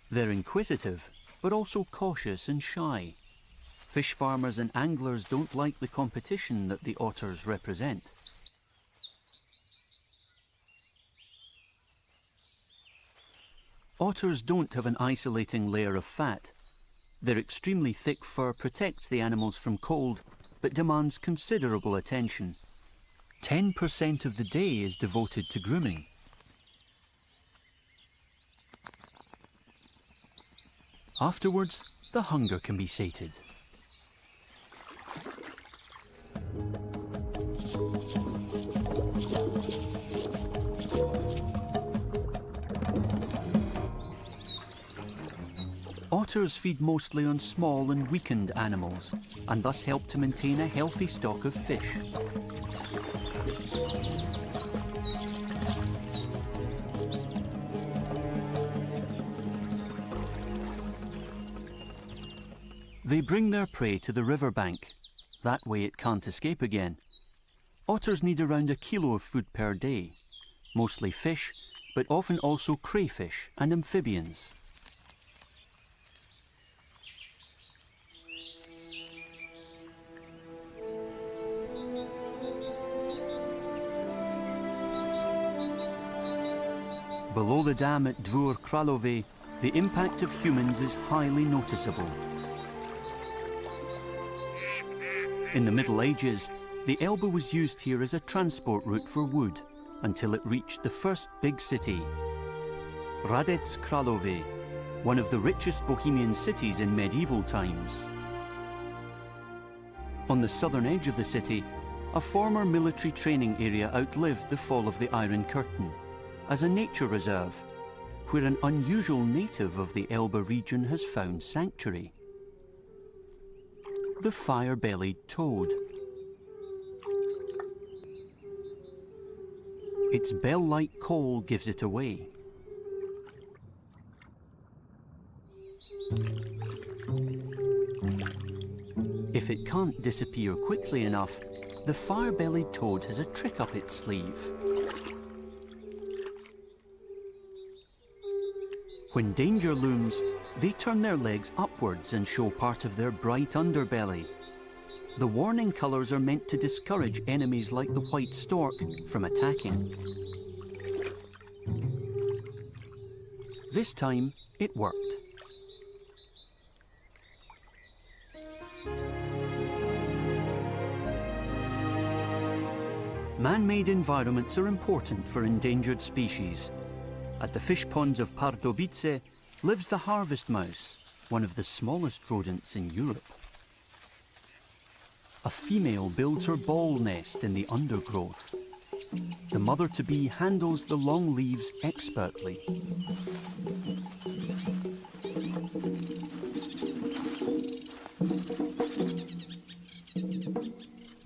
They're inquisitive, but also cautious and shy. Fish farmers and anglers don't like the competition that the otters represent. Otters don't have an isolating layer of fat. Their extremely thick fur protects the animals from cold, but demands considerable attention. 10% of the day is devoted to grooming. Afterwards, the hunger can be sated. Otters feed mostly on small and weakened animals, and thus help to maintain a healthy stock of fish. They bring their prey to the riverbank. That way it can't escape again. Otters need around 1 kilo of food per day, mostly fish, but often also crayfish and amphibians. Below the dam at Dvor Kralove, the impact of humans is highly noticeable. In the Middle Ages, the Elbe was used here as a transport route for wood until it reached the first big city, Hradec Králové, one of the richest Bohemian cities in medieval times. On the southern edge of the city, a former military training area outlived the fall of the Iron Curtain as a nature reserve, where an unusual native of the Elbe region has found sanctuary. The fire-bellied toad. Its bell-like call gives it away. If it can't disappear quickly enough, the fire-bellied toad has a trick up its sleeve. When danger looms, they turn their legs upwards and show part of their bright underbelly. The warning colours are meant to discourage enemies like the white stork from attacking. This time, it worked. Man-made environments are important for endangered species. At the fish ponds of Pardubice lives the harvest mouse, one of the smallest rodents in Europe. A female builds her ball nest in the undergrowth. The mother-to-be handles the long leaves expertly.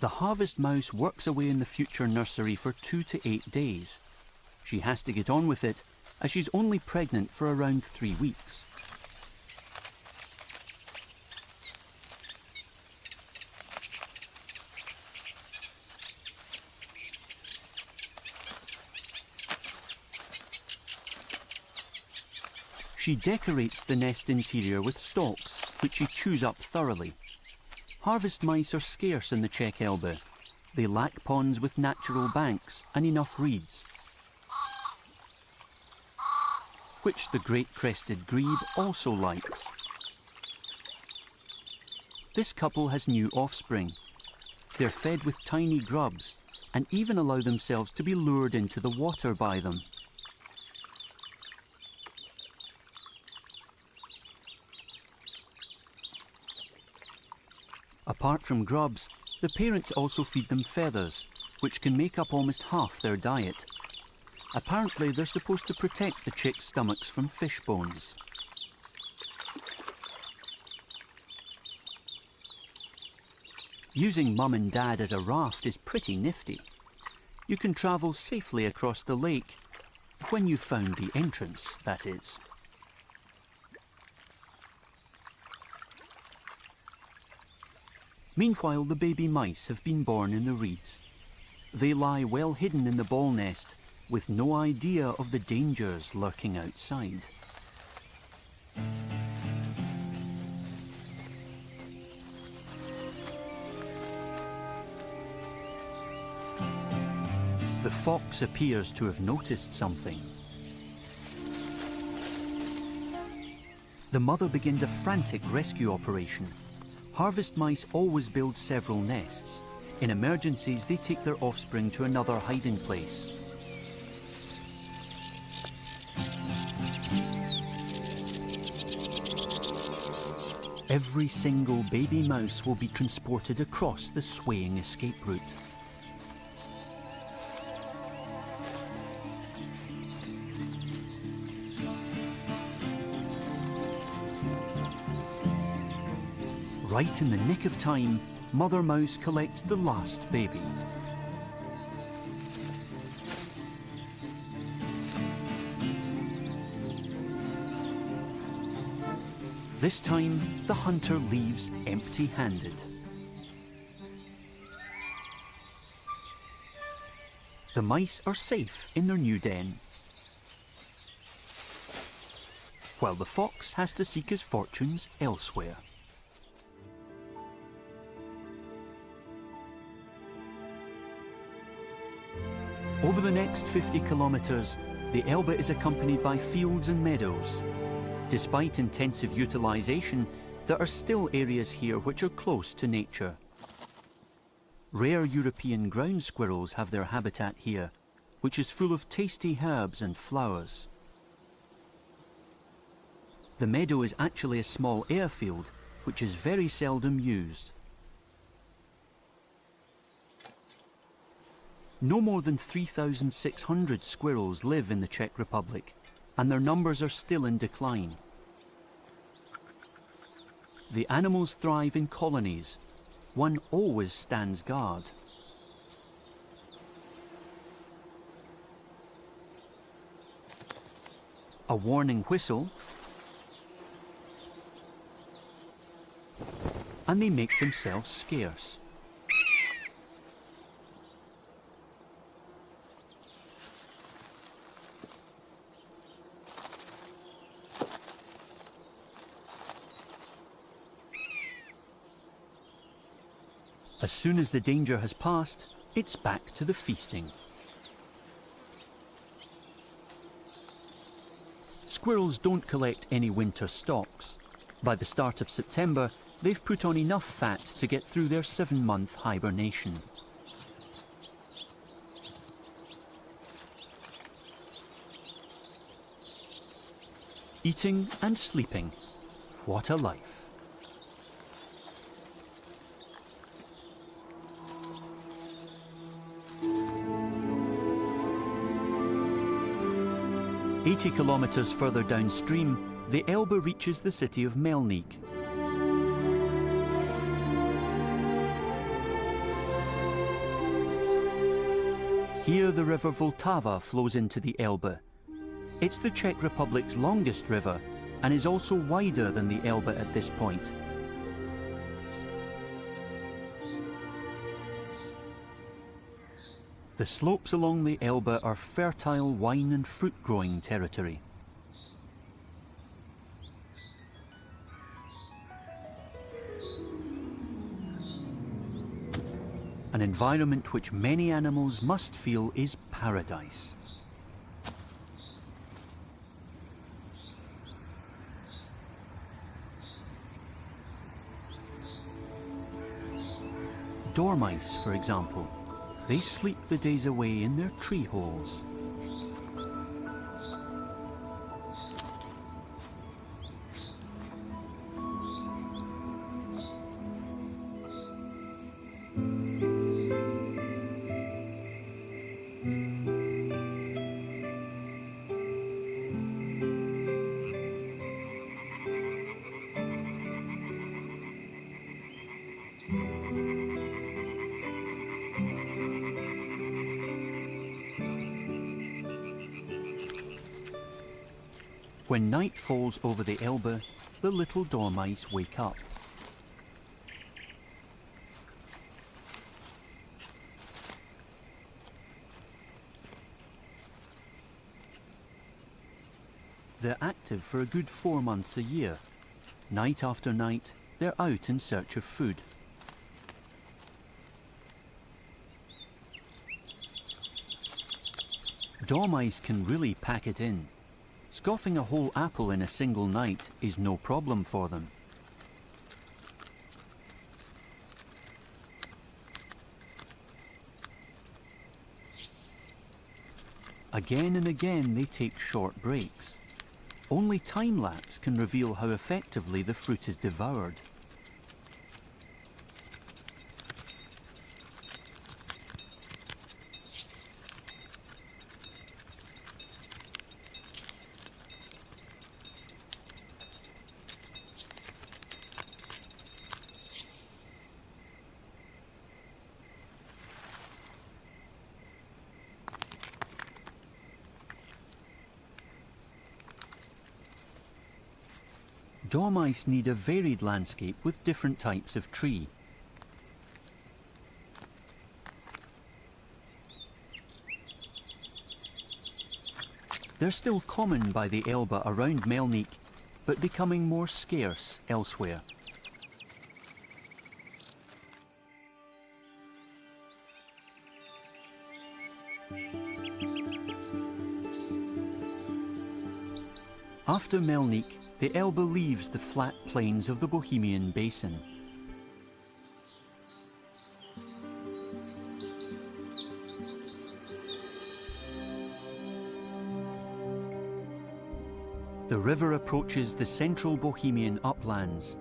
The harvest mouse works away in the future nursery for 2 to 8 days. She has to get on with it, as she's only pregnant for around 3 weeks. She decorates the nest interior with stalks, which she chews up thoroughly. Harvest mice are scarce in the Czech Elbe. They lack ponds with natural banks and enough reeds, which the great crested grebe also likes. This couple has new offspring. They're fed with tiny grubs and even allow themselves to be lured into the water by them. Apart from grubs, the parents also feed them feathers, which can make up almost half their diet. Apparently, they're supposed to protect the chicks' stomachs from fish bones. Using Mum and Dad as a raft is pretty nifty. You can travel safely across the lake, when you've found the entrance, that is. Meanwhile, the baby mice have been born in the reeds. They lie well hidden in the ball nest, with no idea of the dangers lurking outside. The fox appears to have noticed something. The mother begins a frantic rescue operation. Harvest mice always build several nests. In emergencies, they take their offspring to another hiding place. Every single baby mouse will be transported across the swaying escape route. Right in the nick of time, Mother Mouse collects the last baby. This time, the hunter leaves empty-handed. The mice are safe in their new den, while the fox has to seek his fortunes elsewhere. Over the next 50 kilometres, the Elbe is accompanied by fields and meadows. Despite intensive utilisation, there are still areas here which are close to nature. Rare European ground squirrels have their habitat here, which is full of tasty herbs and flowers. The meadow is actually a small airfield, which is very seldom used. No more than 3,600 squirrels live in the Czech Republic, and their numbers are still in decline. The animals thrive in colonies. One always stands guard. A warning whistle, and they make themselves scarce. As soon as the danger has passed, it's back to the feasting. Squirrels don't collect any winter stocks. By the start of September, they've put on enough fat to get through their 7-month hibernation. Eating and sleeping. What a life. "80 kilometres further downstream, the Elbe reaches the city of Melnik. Here the river Vltava flows into the Elbe. It's the Czech Republic's longest river and is also wider than the Elbe at this point. The slopes along the Elbe are fertile wine and fruit growing territory. An environment which many animals must feel is paradise. Dormice, for example, they sleep the days away in their tree holes. When night falls over the Elbe, the little dormice wake up. They're active for a good 4 months a year. Night after night, they're out in search of food. Dormice can really pack it in. Scoffing a whole apple in a single night is no problem for them. Again and again they take short breaks. Only time-lapse can reveal how effectively the fruit is devoured. Dormice need a varied landscape with different types of tree. They're still common by the Elbe around Melnik, but becoming more scarce elsewhere. After Melnik, the Elbe leaves the flat plains of the Bohemian Basin. The river approaches the central Bohemian uplands.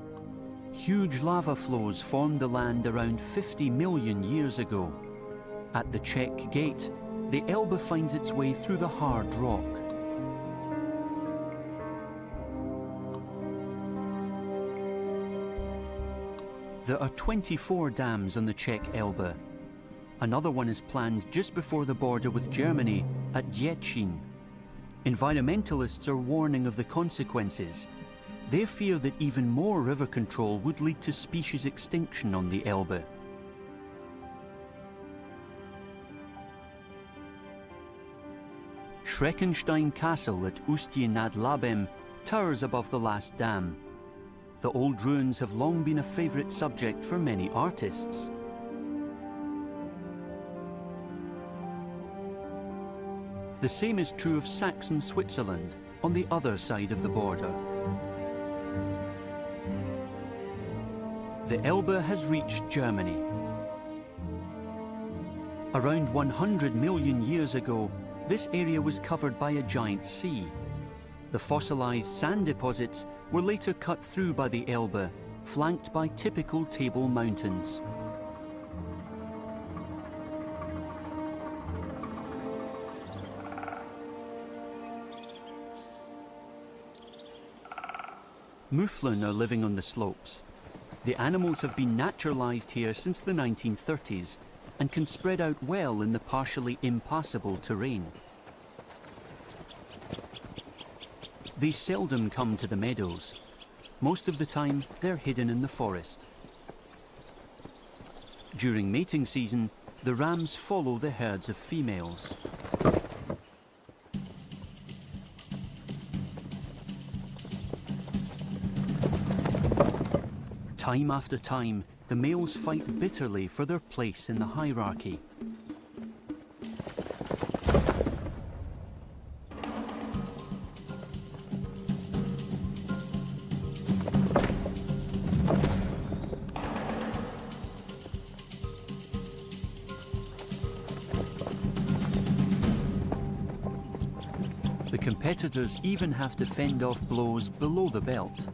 Huge lava flows formed the land around 50 million years ago. At the Czech Gate, the Elbe finds its way through the hard rock. There are 24 dams on the Czech Elbe. Another one is planned just before the border with Germany at Děčín. Environmentalists are warning of the consequences. They fear that even more river control would lead to species extinction on the Elbe. Schreckenstein Castle at Ustí nad Labem towers above the last dam. The old ruins have long been a favourite subject for many artists. The same is true of Saxon Switzerland, on the other side of the border. The Elbe has reached Germany. Around 100 million years ago, this area was covered by a giant sea. The fossilised sand deposits were later cut through by the Elbe, flanked by typical table mountains. Mouflon are living on the slopes. The animals have been naturalised here since the 1930s, and can spread out well in the partially impassable terrain. They seldom come to the meadows. Most of the time, they're hidden in the forest. During mating season, the rams follow the herds of females. Time after time, the males fight bitterly for their place in the hierarchy. The competitors even have to fend off blows below the belt.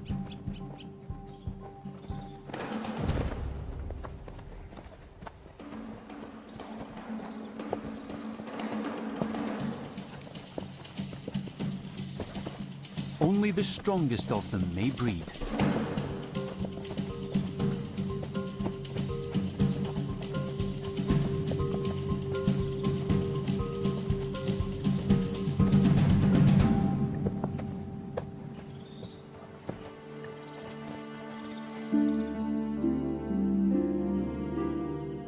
Only the strongest of them may breed.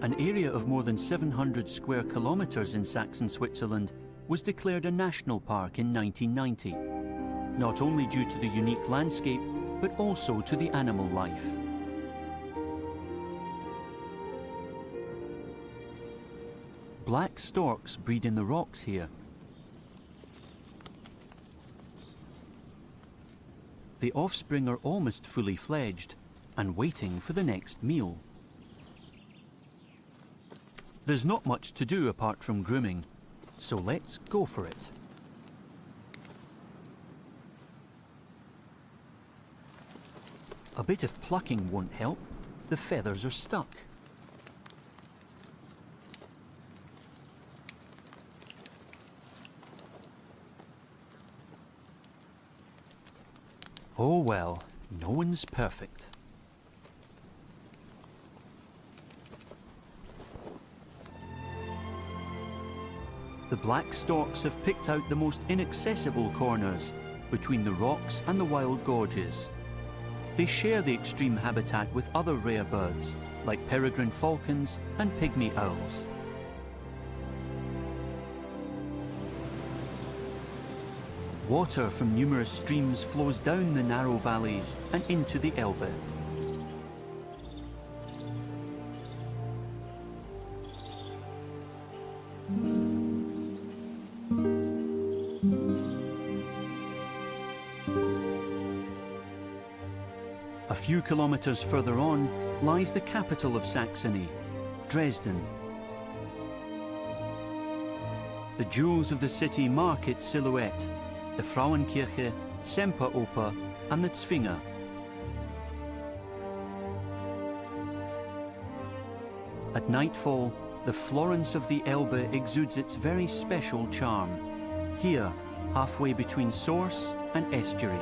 An area of more than 700 square kilometres in Saxon Switzerland was declared a national park in 1990. Not only due to the unique landscape, but also to the animal life. Black storks breed in the rocks here. The offspring are almost fully fledged and waiting for the next meal. There's not much to do apart from grooming, so let's go for it. A bit of plucking won't help. The feathers are stuck. Oh well, no one's perfect. The black storks have picked out the most inaccessible corners between the rocks and the wild gorges. They share the extreme habitat with other rare birds, like peregrine falcons and pygmy owls. Water from numerous streams flows down the narrow valleys and into the Elbe. A few kilometers further on lies the capital of Saxony, Dresden. The jewels of the city mark its silhouette, the Frauenkirche, Semperoper and the Zwinger. At nightfall, the Florence of the Elbe exudes its very special charm, here halfway between source and estuary.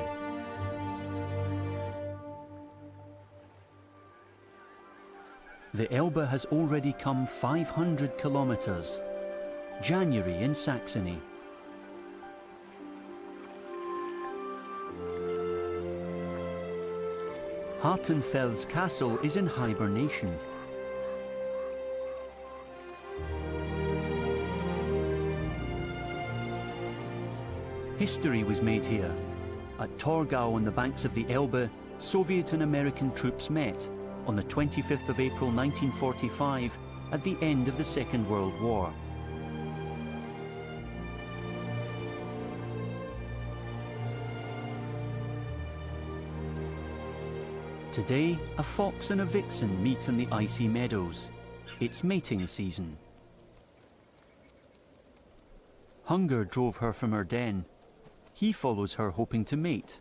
The Elbe has already come 500 kilometers. January in Saxony. Hartenfels Castle is in hibernation. History was made here. At Torgau on the banks of the Elbe, Soviet and American troops met on the 25th of April 1945 at the end of the Second World War. Today, a fox and a vixen meet in the icy meadows. It's mating season. Hunger drove her from her den. He follows her hoping to mate.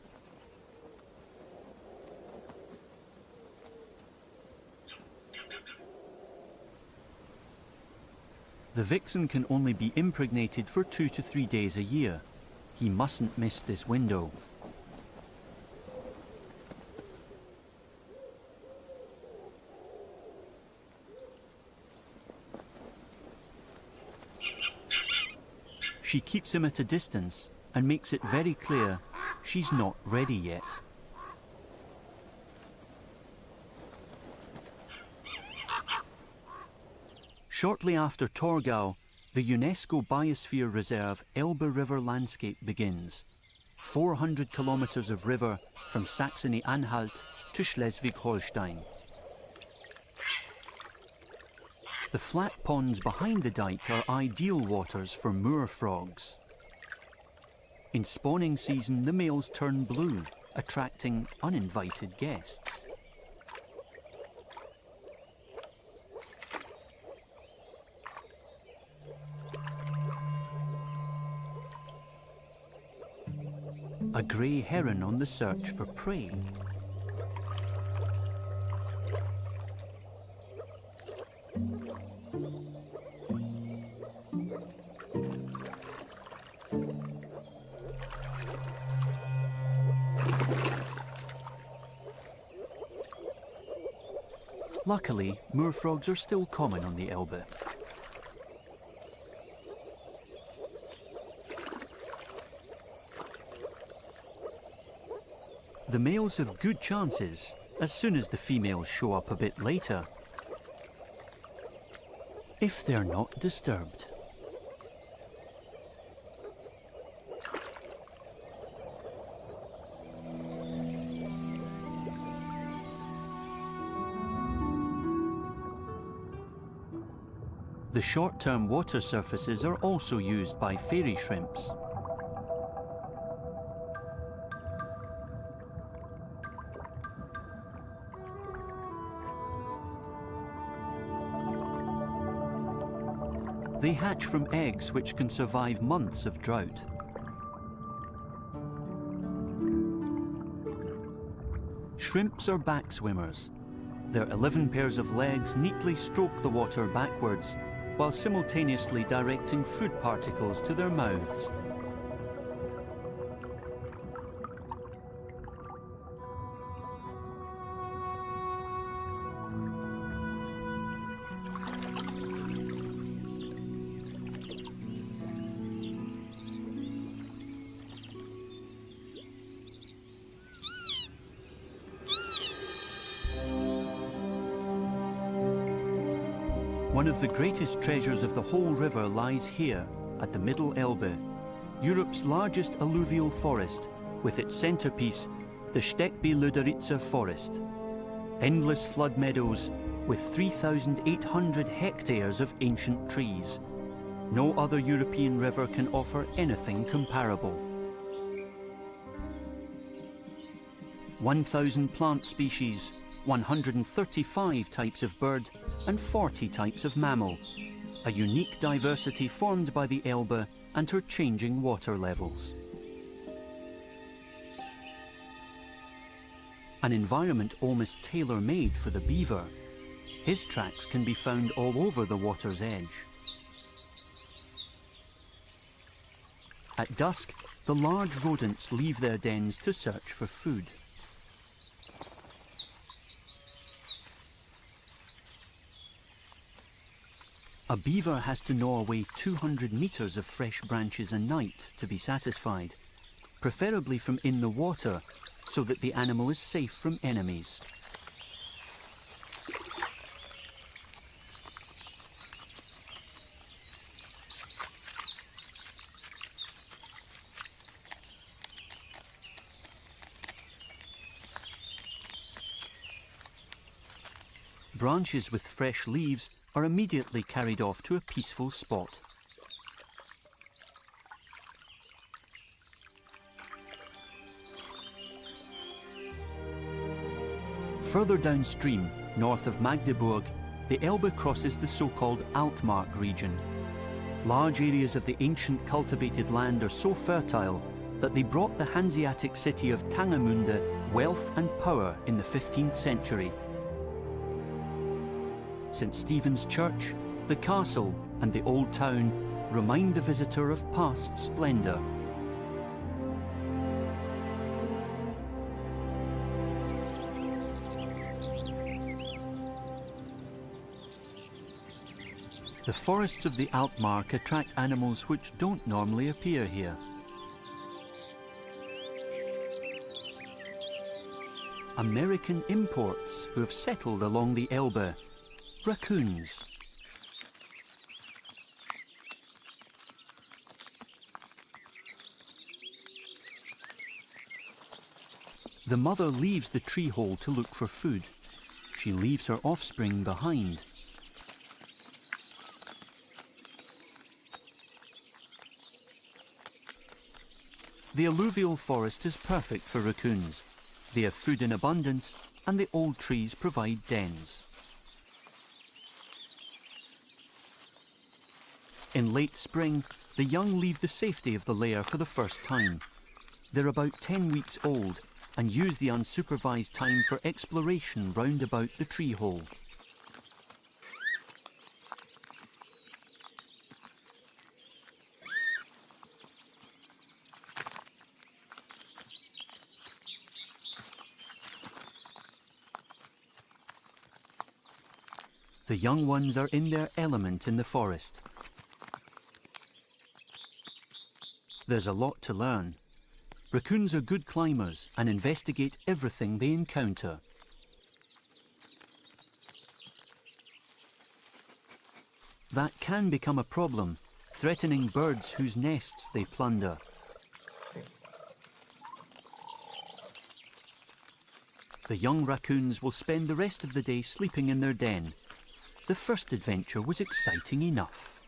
The vixen can only be impregnated for 2 to 3 days a year. He mustn't miss this window. She keeps him at a distance and makes it very clear she's not ready yet. Shortly after Torgau, the UNESCO Biosphere Reserve Elbe River landscape begins. 400 kilometers of river from Saxony-Anhalt to Schleswig-Holstein. The flat ponds behind the dike are ideal waters for moor frogs. In spawning season, the males turn blue, attracting uninvited guests. A grey heron on the search for prey. Luckily, moor frogs are still common on the Elbe. The males have good chances as soon as the females show up a bit later, if they're not disturbed. The short-term water surfaces are also used by fairy shrimps. They hatch from eggs which can survive months of drought. Shrimps are back swimmers. Their 11 pairs of legs neatly stroke the water backwards, while simultaneously directing food particles to their mouths. One of the greatest treasures of the whole river lies here, at the Middle Elbe, Europe's largest alluvial forest, with its centrepiece, the Steckby-Löderitzer forest. Endless flood meadows with 3,800 hectares of ancient trees. No other European river can offer anything comparable. 1,000 plant species, 135 types of bird, and 40 types of mammal, a unique diversity formed by the Elbe and her changing water levels. An environment almost tailor-made for the beaver. His tracks can be found all over the water's edge. At dusk, the large rodents leave their dens to search for food. A beaver has to gnaw away 200 meters of fresh branches a night to be satisfied, preferably from in the water, so that the animal is safe from enemies. Branches with fresh leaves are immediately carried off to a peaceful spot. Further downstream, north of Magdeburg, the Elbe crosses the so-called Altmark region. Large areas of the ancient cultivated land are so fertile that they brought the Hanseatic city of Tangermunde wealth and power in the 15th century. St. Stephen's Church, the castle and the old town remind the visitor of past splendour. The forests of the Altmark attract animals which don't normally appear here. American imports who have settled along the Elbe. Raccoons. The mother leaves the tree hole to look for food. She leaves her offspring behind. The alluvial forest is perfect for raccoons. They have food in abundance, and the old trees provide dens. In late spring, the young leave the safety of the lair for the first time. They're about 10 weeks old and use the unsupervised time for exploration round about the tree hole. The young ones are in their element in the forest. There's a lot to learn. Raccoons are good climbers and investigate everything they encounter. That can become a problem, threatening birds whose nests they plunder. The young raccoons will spend the rest of the day sleeping in their den. The first adventure was exciting enough.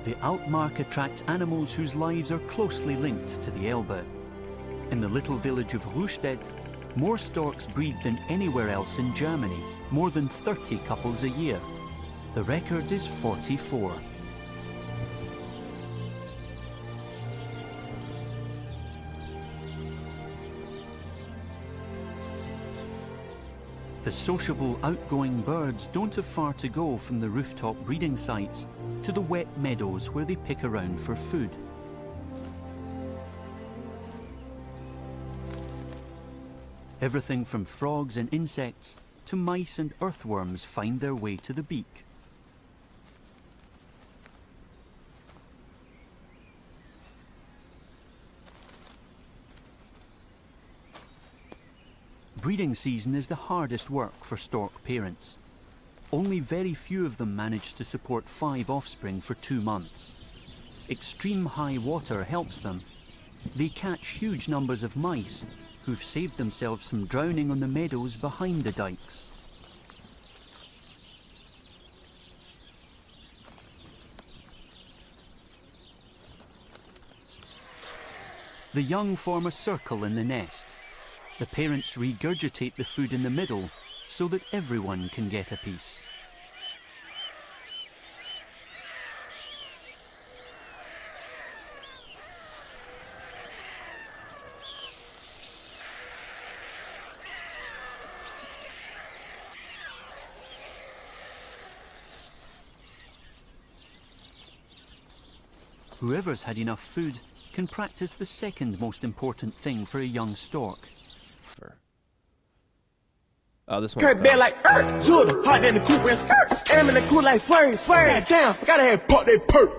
The Altmark attracts animals whose lives are closely linked to the Elbe. In the little village of Rustedt, more storks breed than anywhere else in Germany, more than 30 couples a year. The record is 44. The sociable, outgoing birds don't have far to go from the rooftop breeding sites to the wet meadows where they pick around for food. Everything from frogs and insects to mice and earthworms find their way to the beak. Breeding season is the hardest work for stork parents. Only very few of them manage to support 5 offspring for 2 months. Extreme high water helps them. They catch huge numbers of mice who've saved themselves from drowning on the meadows behind the dikes. The young form a circle in the nest. The parents regurgitate the food in the middle so that everyone can get a piece. Whoever's had enough food can practice the second most important thing for a young stork. Oh, this one's Kurt bed like Judah, hot in the coupe and skirt. Am in the coupe like swerve. Damn, gotta have pop that perk.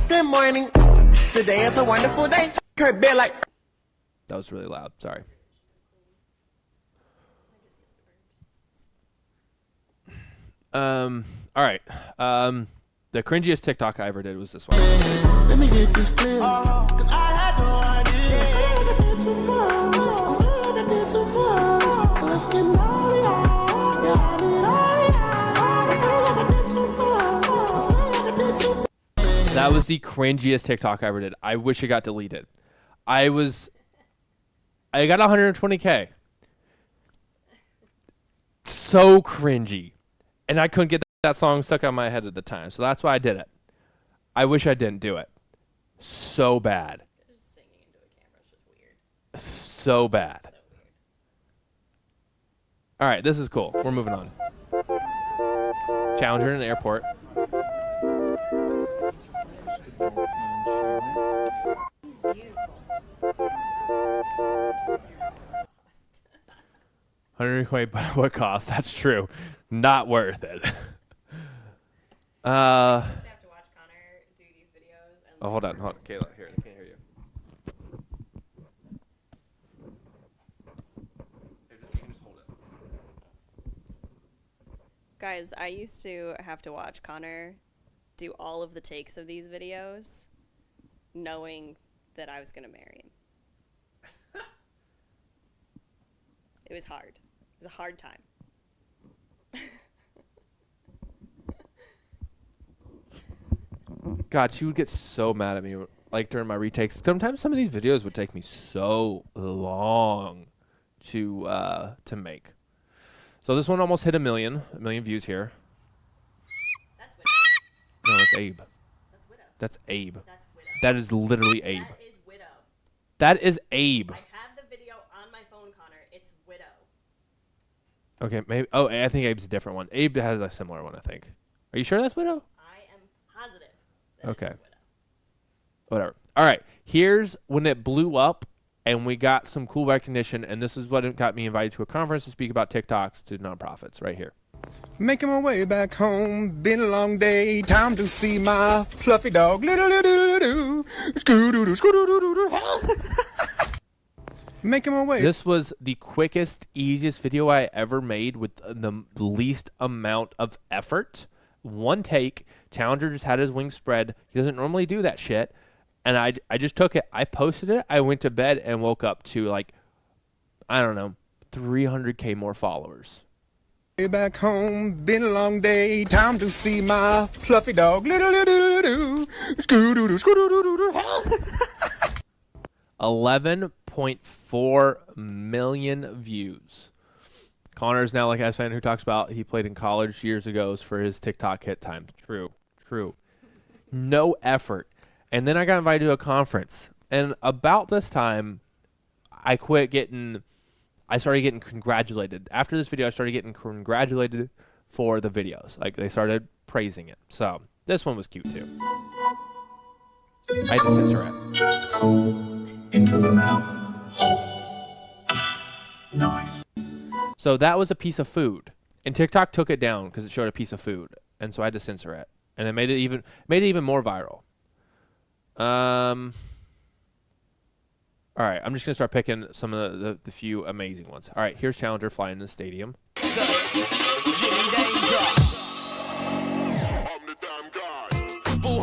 Good morning. Today is a wonderful day. Kurt bed like. That was really loud. Sorry. All right. The cringiest TikTok I ever did was this one. Let me get this clear. 'Cause I had no idea. That was the cringiest TikTok I ever did. I wish it got deleted. I got 120K. So cringy. And I couldn't get that song stuck on my head at the time. So that's why I did it. I wish I didn't do it. So bad. Just singing into a camera is just weird. So bad. So weird. All right, this is cool. We're moving on. Challenger in an airport. He's beautiful. 120, but at what cost? That's true. Not worth it. I used to have to watch Connor do these videos. And Oh, hold on, Kayla, here, I can't hear you. You can just hold it. Guys, I used to have to watch Connor do all of the takes of these videos, knowing that I was going to marry him. It was hard. It was a hard time. God, she would get so mad at me, like during my retakes. Sometimes some of these videos would take me so long to make. So this one almost hit a million views here. That's Widow. No, that's Abe. That's Widow. That's Abe. That's Widow. That is literally Abe. That is Widow. That is Abe. I have the video on my phone, Connor. It's Widow. Okay, maybe. Oh, I think Abe's a different one. Abe has a similar one, I think. Are you sure that's Widow? I am positive that Okay. it's Widow. Whatever. All right. Here's when it blew up and we got some cool recognition. And this is what got me invited to a conference to speak about TikToks to nonprofits right here. Making my way back home, been a long day. Time to see my fluffy dog. Making my way. This was the quickest, easiest video I ever made with the least amount of effort. One take. Challenger just had his wings spread. He doesn't normally do that shit. And I just took it. I posted it. I went to bed and woke up to, like, I don't know, 300K more followers. Way back home, been a long day. Time to see my fluffy dog. 11.4 million views. Connor's now like a fan who talks about he played in college years ago for his TikTok hit time. True. No effort. And then I got invited to a conference. And about this time, I started getting congratulated. After this video, I started getting congratulated for the videos. Like, they started praising it. So, this one was cute, too. I had to censor it. Just go into the mountain. Nice. So, that was a piece of food. And TikTok took it down because it showed a piece of food. And so I had to censor it. And it made it even more viral. All right, I'm just going to start picking some of the few amazing ones. All right, here's Challenger flying in the stadium. Oh,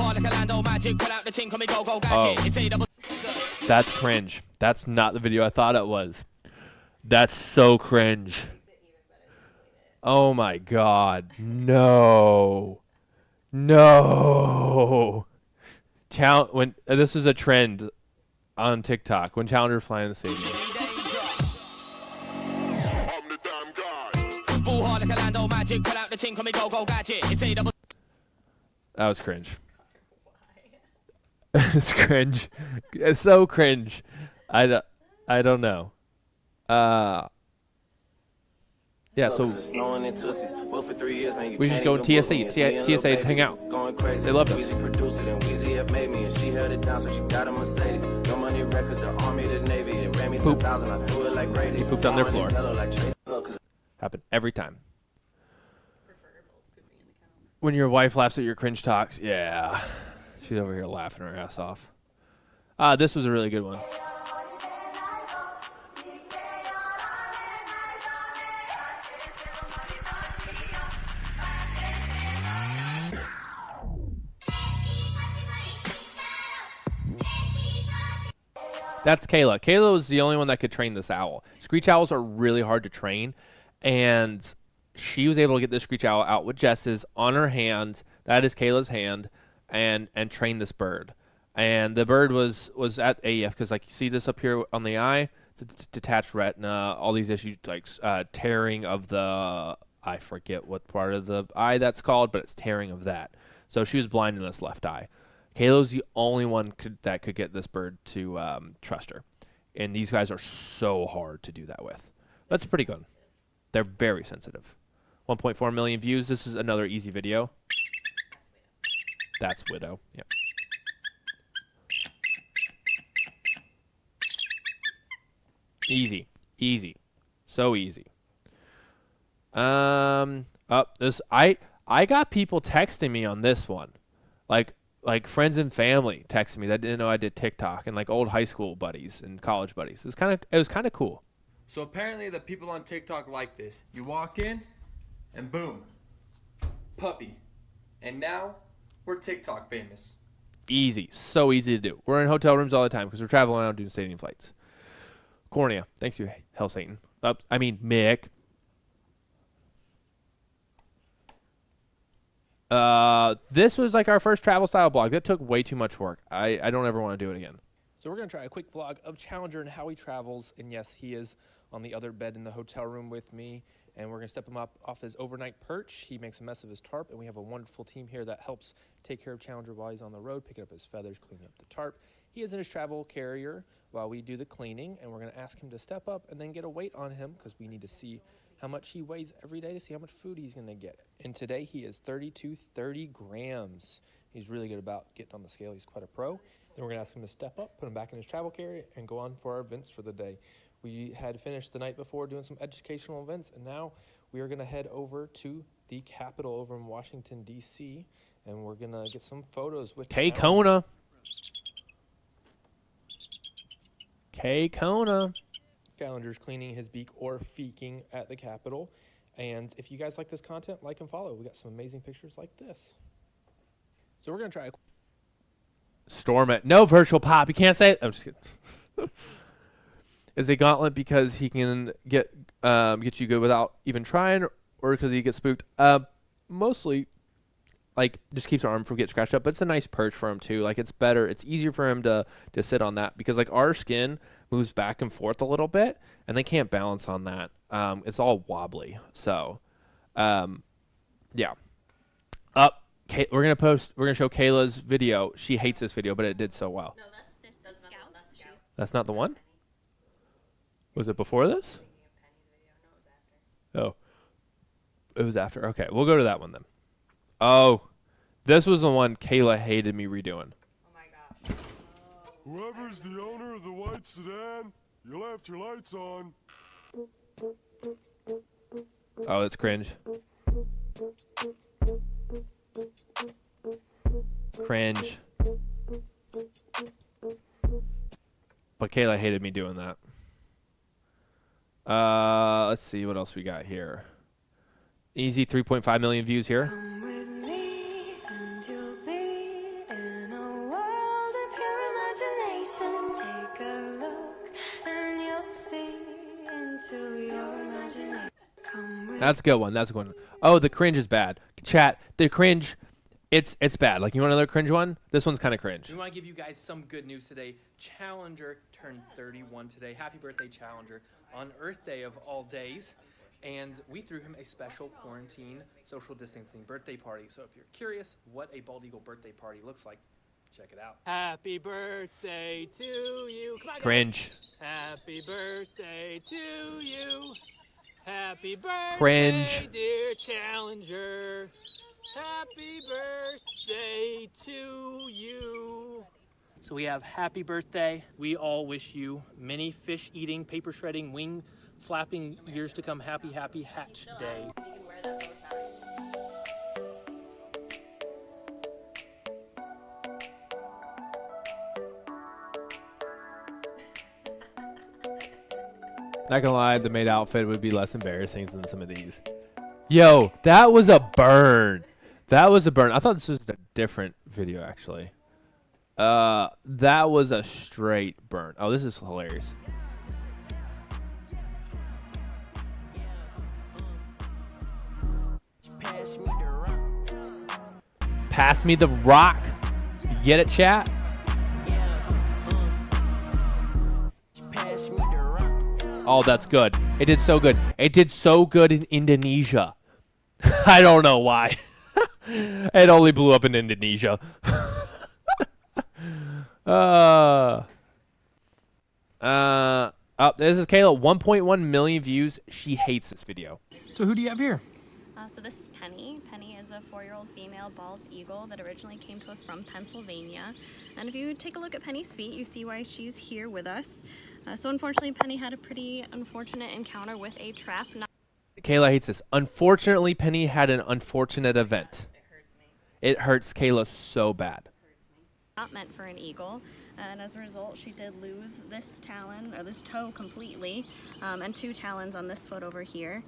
that's cringe. That's not the video I thought it was. That's so cringe. Oh my God, no. When this was a trend on TikTok when Challenger flying the stadium. That was cringe. It's cringe. It's so cringe. I don't know. Yeah, so we just go in TSA to hang out. They loved us. Poop. He pooped on their floor. Happened every time. When your wife laughs at your cringe talks, yeah. She's over here laughing her ass off. This was a really good one. That's Kayla. Kayla was the only one that could train this owl. Screech owls are really hard to train, and she was able to get this screech owl out with Jess's on her hand. That is Kayla's hand, and train this bird. And the bird was at AF because, like, you see this up here on the eye, it's a detached retina. All these issues like tearing of the, I forget what part of the eye that's called, but it's tearing of that. So she was blind in this left eye. Kayla's the only one that could get this bird to trust her. And these guys are so hard to do that with. That's pretty good. They're very sensitive. 1.4 million views. This is another easy video. That's Widow. Yep. Easy. So easy. This I got people texting me on this one, like friends and family texting me that didn't know I did TikTok, and like old high school buddies and college buddies. It was kind of cool. So apparently the people on TikTok like this. You walk in, and boom, puppy, and now we're TikTok famous. Easy, so easy to do. We're in hotel rooms all the time because we're traveling around doing stadium flights. Cornea, thanks you, Hell Satan. Mick. This was like our first travel style blog. That took way too much work. I don't ever want to do it again. So we're going to try a quick vlog of Challenger and how he travels. And yes, he is on the other bed in the hotel room with me. And we're going to step him up off his overnight perch. He makes a mess of his tarp. And we have a wonderful team here that helps take care of Challenger while he's on the road, picking up his feathers, cleaning up the tarp. He is in his travel carrier while we do the cleaning. And we're going to ask him to step up and then get a weight on him because we need to see how much he weighs every day to see how much food he's going to get. And today he is 30 grams. He's really good about getting on the scale. He's quite a pro. Then we're going to ask him to step up, put him back in his travel carrier, and go on for our events for the day. We had finished the night before doing some educational events, and now we are going to head over to the Capitol over in Washington, D.C., and we're going to get some photos with Kona. Challenger's cleaning his beak or feeking at the Capitol. And if you guys like this content, like and follow. We got some amazing pictures like this. So we're going to try Storm it. No virtual pop. You can't say it. I'm just kidding. Is a gauntlet because he can get you good without even trying, or because he gets spooked? Mostly, like, just keeps our arm from getting scratched up. But it's a nice perch for him too. Like, it's better. It's easier for him to sit on that because like our skin moves back and forth a little bit, and they can't balance on that. It's all wobbly. So, yeah. We're gonna show Kayla's video. She hates this video, but it did so well. No, that's Scout. That's not the one? Was it before this? Oh. It was after. Okay, we'll go to that one then. Oh. This was the one Kayla hated me redoing. Oh my gosh. Whoever's the owner of the white sedan, you left your lights on. Oh, it's cringe. Cringe. But Kayla hated me doing that. Let's see what else we got here. Easy 3.5 million views here. That's a good one. That's a good one. Oh, the cringe is bad. Chat, the cringe, it's bad. Like, you want another cringe one? This one's kind of cringe. We want to give you guys some good news today. Challenger turned 31 today. Happy birthday, Challenger, on Earth Day of all days. And we threw him a special quarantine, social distancing birthday party. So if you're curious what a Bald Eagle birthday party looks like, check it out. Happy birthday to you. Come on, guys. Cringe. Happy birthday to you. Happy birthday, cringe. Dear Challenger. Happy birthday to you. So we have happy birthday. We all wish you many fish eating, paper shredding, wing flapping years to come. Happy, happy hatch day. Not gonna lie, the maid outfit would be less embarrassing than some of these. Yo, that was a burn. That was a burn. I thought this was a different video, actually. That was a straight burn. Oh, this is hilarious. Pass me the rock. You get it, chat? Oh, that's good. It did so good. It did so good in Indonesia. I don't know why. It only blew up in Indonesia. Oh, this is Kayla. 1.1 million views. She hates this video. So who do you have here? So this is Penny. Penny is a 4-year-old female bald eagle that originally came to us from Pennsylvania. And if you take a look at Penny's feet, you see why she's here with us. So unfortunately, Penny had a pretty unfortunate encounter with a trap. Kayla hates this. Unfortunately, Penny had an unfortunate event. It hurts Kayla so bad. Not meant for an eagle, and as a result, she did lose this talon, or this toe completely, and 2 talons on this foot over here.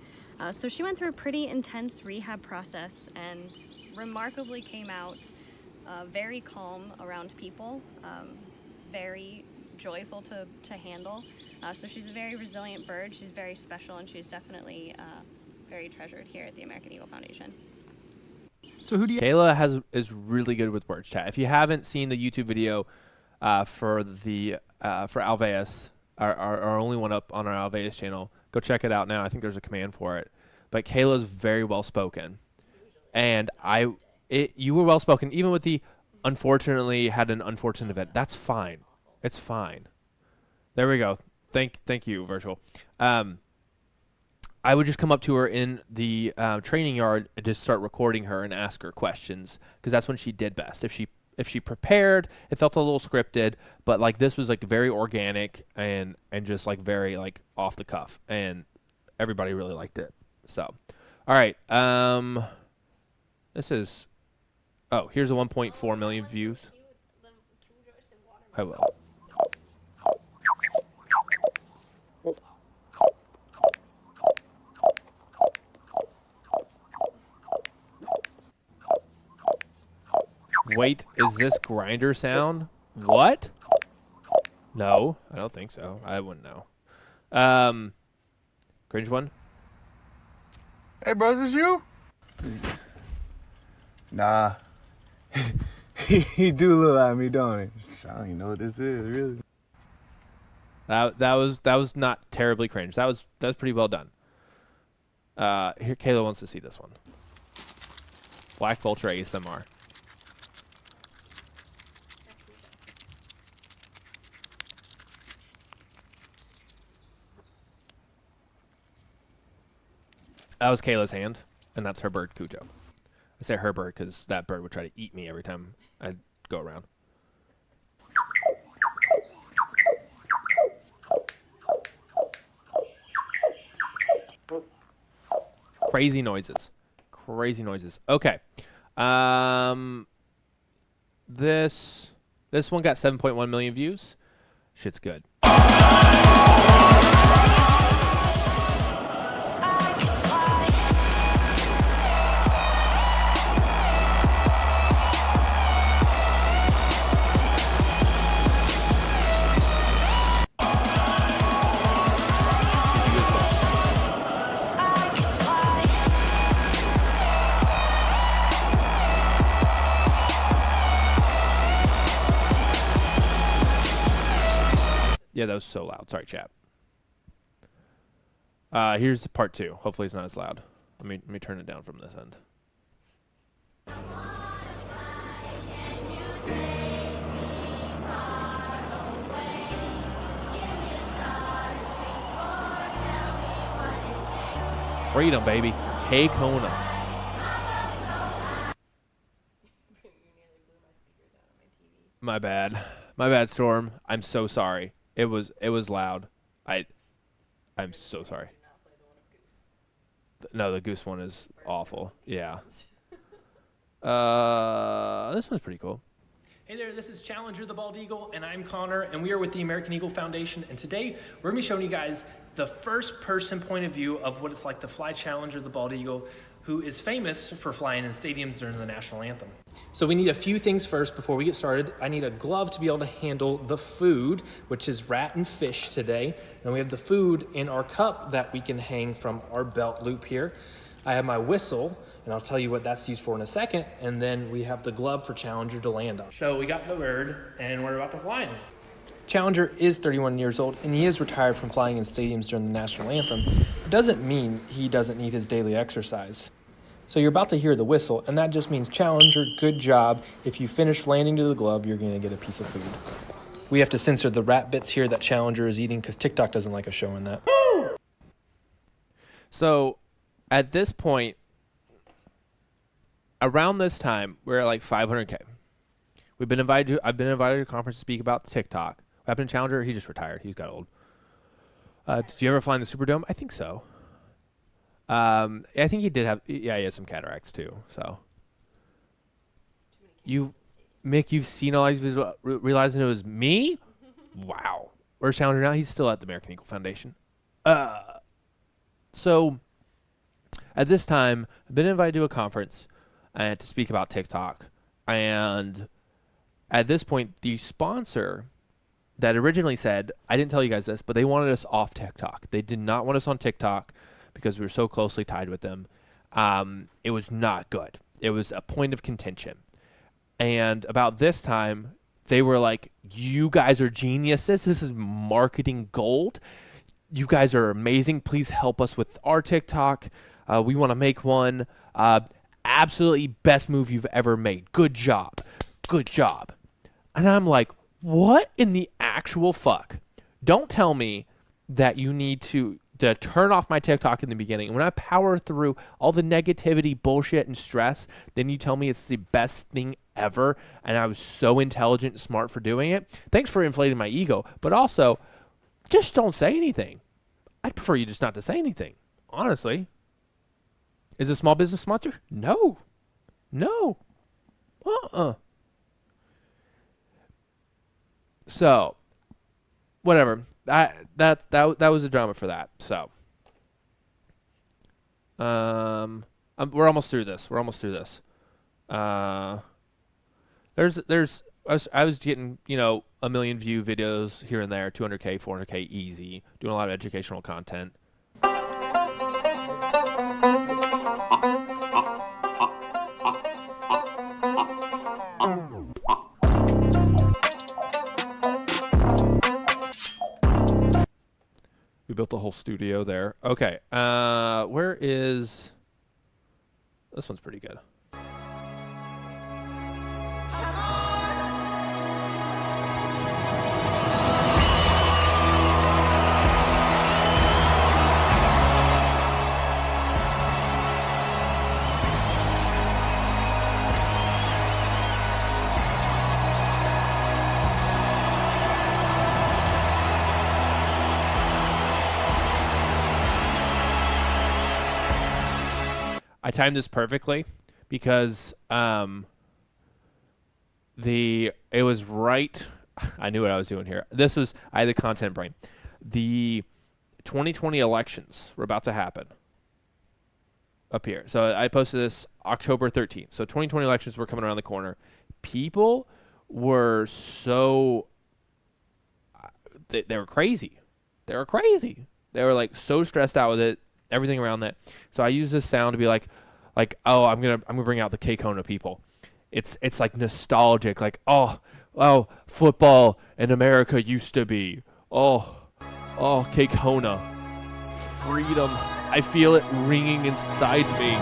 So she went through a pretty intense rehab process and remarkably came out very calm around people, very joyful to handle. So she's a very resilient bird. She's very special, and she's definitely very treasured here at the American Eagle Foundation. So who do you? Kayla is really good with words, chat. If you haven't seen the YouTube video for Alveus, our only one up on our Alveus channel, go check it out now. I think there's a command for it. But Kayla's very well spoken, and you were well spoken even with the unfortunately had an unfortunate event. That's fine. It's fine. There we go. Thank you, Virtual. I would just come up to her in the training yard and just start recording her and ask her questions, because that's when she did best. If she prepared, it felt a little scripted, but like this was like very organic and just like very like off the cuff, and everybody really liked it. So, all right, this is here's a 1.4 million views. I will. Wait, is this grinder sound? What? No, I don't think so. I wouldn't know. Cringe one? Hey, bro, is this you? Nah. he do look like me, don't he? I don't even know what this is, really. That was not terribly cringe. That was pretty well done. Here, Kayla wants to see this one. Black Vulture ASMR. That was Kayla's hand, and that's her bird, Cujo. I say her bird because that bird would try to eat me every time I go around. Crazy noises. Crazy noises. Okay. This one got 7.1 million views. Shit's good. Yeah, that was so loud. Sorry, chat. Here's part 2. Hopefully it's not as loud. Let me turn it down from this end. Freedom, baby. K-Kona. My bad. My bad, Storm. I'm so sorry. It was loud. I'm so sorry. No, the goose one is awful. Yeah. This one's pretty cool. Hey there, this is Challenger the Bald Eagle, and I'm Connor, and we are with the American Eagle Foundation, and today we're going to be showing you guys the first-person point of view of what it's like to fly Challenger the Bald Eagle, who is famous for flying in stadiums during the national anthem. So we need a few things first before we get started. I need a glove to be able to handle the food, which is rat and fish today. Then we have the food in our cup that we can hang from our belt loop here. I have my whistle, and I'll tell you what that's used for in a second. And then we have the glove for Challenger to land on. So we got the bird, and we're about to fly him. Challenger is 31 years old, and he is retired from flying in stadiums during the national anthem. It doesn't mean he doesn't need his daily exercise. So you're about to hear the whistle, and that just means, Challenger, good job. If you finish landing to the glove, you're going to get a piece of food. We have to censor the rat bits here that Challenger is eating because TikTok doesn't like us showing that. So at this point, around this time, we're at like 500K. I've been invited to a conference to speak about TikTok. What happened to Challenger? He just retired. He's got old. Did you ever fly in the Superdome? I think so. I think he did have. Yeah, he had some cataracts too. So. Mick, you've seen all these videos, realizing it was me? Wow. Where's Challenger now? He's still at the American Eagle Foundation. So, at this time, I've been invited to a conference to speak about TikTok. And at this point, the sponsor that originally said, I didn't tell you guys this, but they wanted us off TikTok. They did not want us on TikTok because we were so closely tied with them. It was not good. It was a point of contention. And about this time, they were like, you guys are geniuses. This is marketing gold. You guys are amazing. Please help us with our TikTok. We want to make one. Absolutely best move you've ever made. Good job. Good job. And I'm like, what in the actual fuck? Don't tell me that you need to turn off my TikTok in the beginning. When I power through all the negativity, bullshit, and stress, then you tell me it's the best thing ever, and I was so intelligent and smart for doing it. Thanks for inflating my ego, but also, just don't say anything. I'd prefer you just not to say anything, honestly. Is it a small business sponsor? No. No. So, whatever. That was a drama for that. So, we're almost through this. I was getting, a million view videos here and there, 200K, 400K easy, doing a lot of educational content. We built a whole studio there. Okay, where is... This one's pretty good. I timed this perfectly because it was right. I knew what I was doing here. I had the content brain. The 2020 elections were about to happen up here. So I posted this October 13th. So 2020 elections were coming around the corner. People were so... They were crazy. They were crazy. They were like so stressed out with it. Everything around that. So I use this sound to be like, oh, I'm gonna bring out the K-Kona people. It's like nostalgic, like oh, football in America used to be. Oh, K-Kona, freedom. I feel it ringing inside me.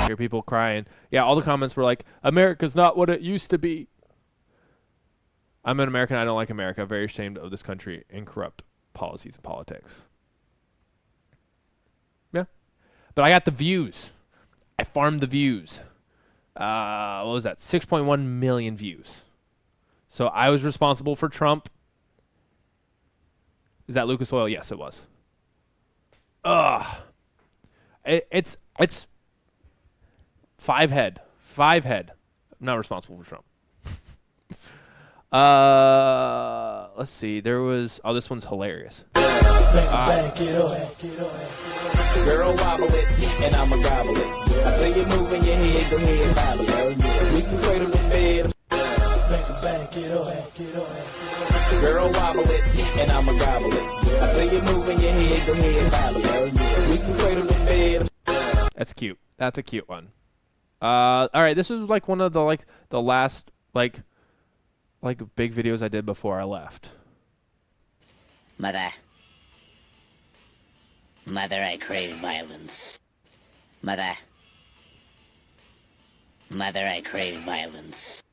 Hear people crying. Yeah, all the comments were like, America's not what it used to be. I'm an American. I don't like America. Very ashamed of this country and corrupt policies and politics. Yeah. But I got the views. I farmed the views. What was that? 6.1 million views. So I was responsible for Trump. Is that Lucas Oil? Yes, it was. It's 5 head. I'm not responsible for Trump. Let's see. There was... Oh, this one's hilarious. Back it up. Girl, wobble it, and I'ma gobble it. I say you're moving your head, go ahead and bobble it. We can cradle in bed. Back it up. Girl, wobble it, and I'ma gobble it. I say you're moving your head, go ahead and bobble it. We can cradle in bed. That's cute. That's a cute one. All right, this is like one of the last big videos I did before I left. Mother, I crave violence. Mother, I crave violence.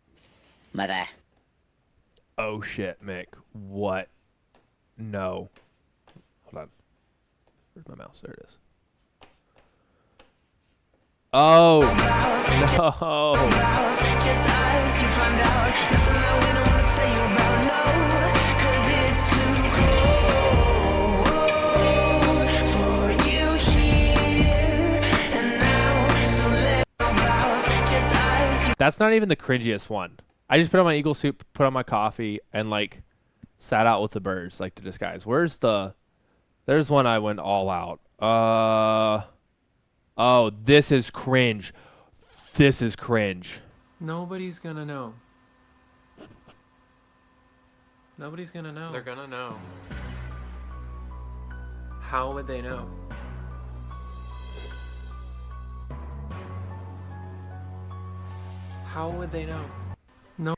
Mother. Oh shit, Mick. What? No. Hold on. Where's my mouse? There it is. Oh no. find out nothing that we don't wanna tell you about, no, 'cause it's too cold for you here and now. So let our brows just eyes. That's not even the cringiest one. I just put on my eagle suit, put on my coffee, and like sat out with the birds, like to disguise. Where's the? There's one I went all out. Oh, this is cringe. This is cringe. Nobody's gonna know. Nobody's gonna know. They're gonna know. How would they know? How would they know? No.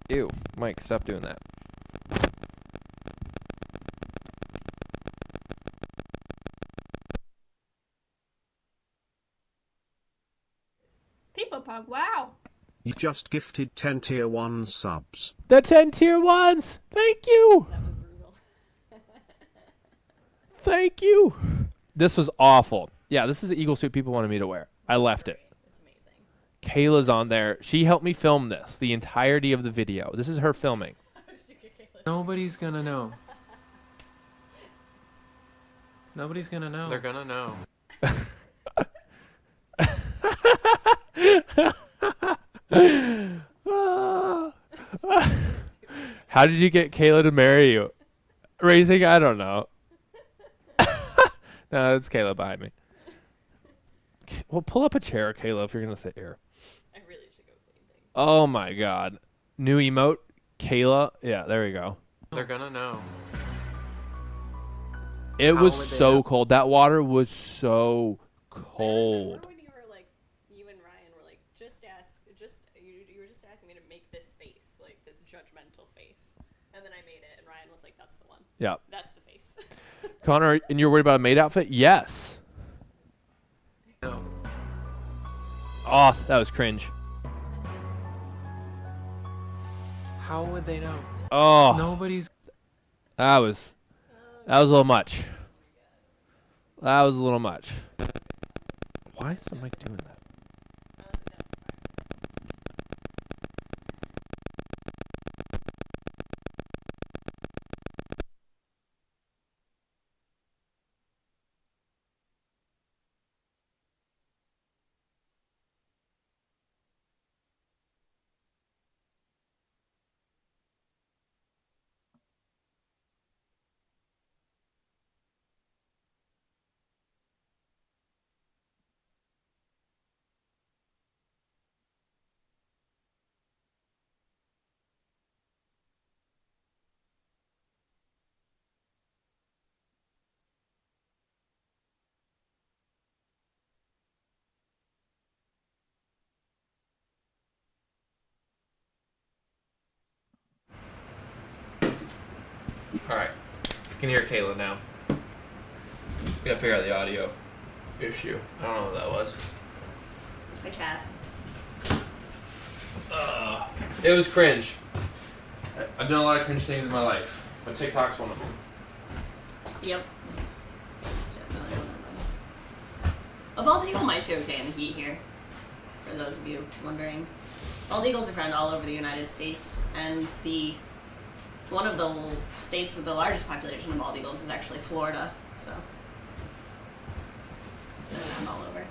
Ew, Mike, stop doing that. People Pug, wow. You just gifted 10 tier 1 subs. The 10 tier 1s! Thank you! Thank you! This was awful. Yeah, this is the eagle suit people wanted me to wear. I left it. It's amazing. Kayla's on there. She helped me film this, the entirety of the video. This is her filming. Nobody's gonna know. Nobody's gonna know. They're gonna know. How did you get Kayla to marry you? Racing? I don't know. No, it's Kayla behind me. Well, pull up a chair, Kayla, if you're going to sit here. I really should go clean things. Oh, my God. New emote, Kayla. Yeah, there we go. They're gonna know. It How was would they so know? cold. That water was so cold. Remember when you were like, you and Ryan were like, you were just asking me to make this face, like this judgmental face. And then I made it, and Ryan was like, that's the one. Yeah. That's the face. Connor, and you're worried about a maid outfit? Yes. No. Oh, that was cringe. How would they know? Oh. Nobody's. That was a little much. That was a little much. Why is the mic doing that? Alright. You can hear Kayla now. We gotta figure out the audio issue. I don't know what that was. My chat. It was cringe. I've done a lot of cringe things in my life, but TikTok's one of them. Yep. It's definitely one of them. A bald eagle might do okay in the heat here, for those of you wondering. Bald eagles are found all over the United States, and one of the states with the largest population of bald eagles is actually Florida, so they're found all over.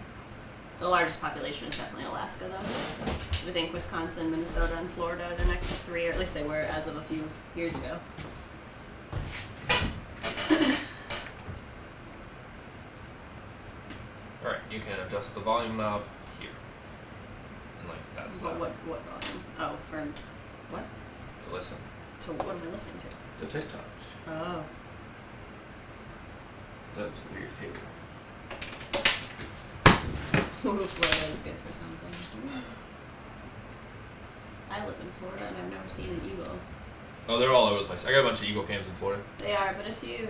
The largest population is definitely Alaska, though. I think Wisconsin, Minnesota, and Florida are the next three, or at least they were as of a few years ago. Alright, you can adjust the volume knob here. And that's What volume? Oh, for what? to listen. To what am I listening to? The TikToks. Oh. That's a weird cable. Ooh, Florida is good for something. I live in Florida and I've never seen an eagle. Oh, they're all over the place. I got a bunch of eagle cams in Florida. They are, but if you,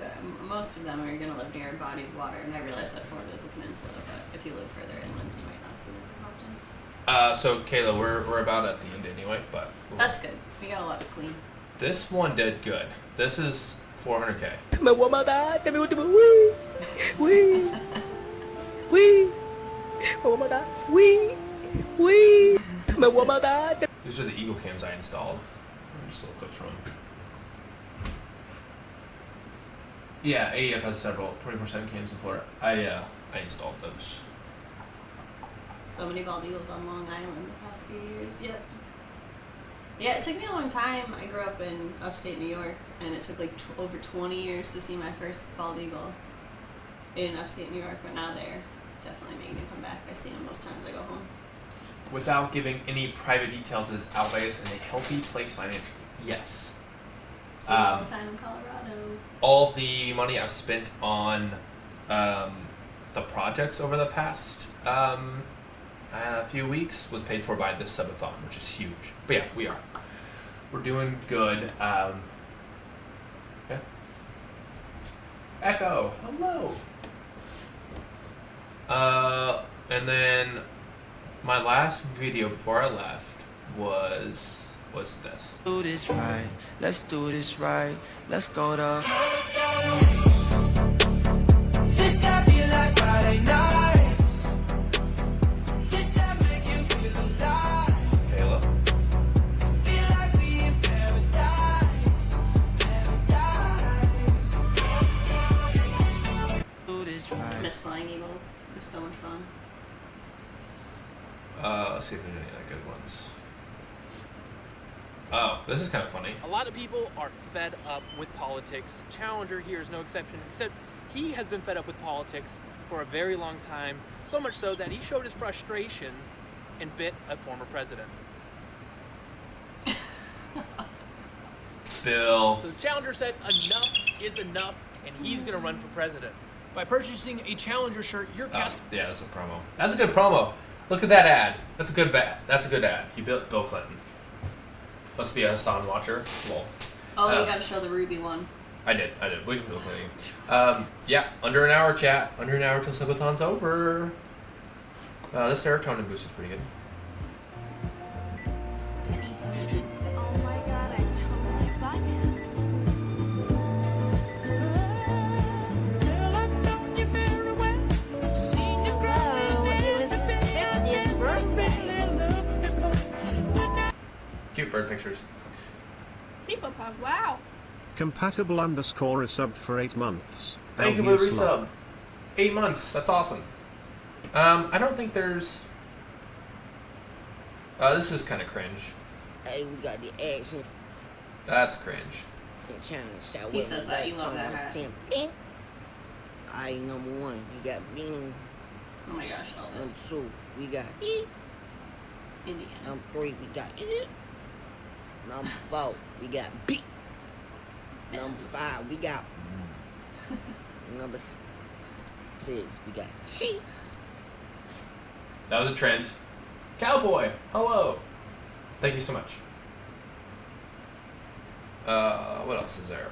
most of them are going to live near a body of water, and I realize that Florida is a peninsula, but if you live further inland, you might not see them as often. So Kayla, we're about at the end anyway, but That's good. We got a lot to clean. this one did good. This is 400K. Wee! These are the Eagle cams I installed. Just little clips from them. Yeah, AEF has several 24/7 cams in Florida. I installed those. So many bald eagles on Long Island the past few years. Yep. Yeah, it took me a long time. I grew up in upstate New York, and it took like over 20 years to see my first bald eagle in upstate New York, but now they're definitely making me come back. I see them most times I go home. Without giving any private details, is Alveus in a healthy place financially? Yes. See all the time in Colorado. All the money I've spent on the projects over the past few weeks was paid for by this subathon, which is huge. But yeah, we're doing good. Yeah. Echo, hello. And then my last video before I left was this. Do this right, let's do this right, let's go to. This I feel like Friday nights. This I make you feel alive. Kayla. Feel like we in paradise, paradise. Do this right. Miss flying eagles. It was so much fun. Let's see if there's any other good ones. Oh, this is kind of funny. A lot of people are fed up with politics. Challenger here is no exception, except he has been fed up with politics for a very long time, so much so that he showed his frustration and bit a former president. Bill. So the Challenger said enough is enough, and he's going to run for president. By purchasing a Challenger shirt, you're casting... Yeah, that's a promo. That's a good promo. Look at that ad. That's a good ad. That's a good ad. He built Bill Clinton. Must be a Hassan watcher. Lol. Oh, you gotta show the Ruby one. I did. We can do it. Yeah, under an hour, chat. Under an hour till Subathon's over. This serotonin boost is pretty good. Oh my god, I totally bought it. Cute bird pictures. People pop, wow. Compatible underscore is subbed for 8 months. Thank you for the Alveus love. resub. 8 months. That's awesome. I don't think there's. This is kind of cringe. Hey, we got the action. That's cringe. He says that. You love that hat. I number 1, we got Beanie. Oh my gosh, Elvis. Number 2, we got Indiana. Number 3, we got Number 4, we got B. Number 5, we got Number 6, we got She. That was a trend. Cowboy, hello. Thank you so much. What else is there?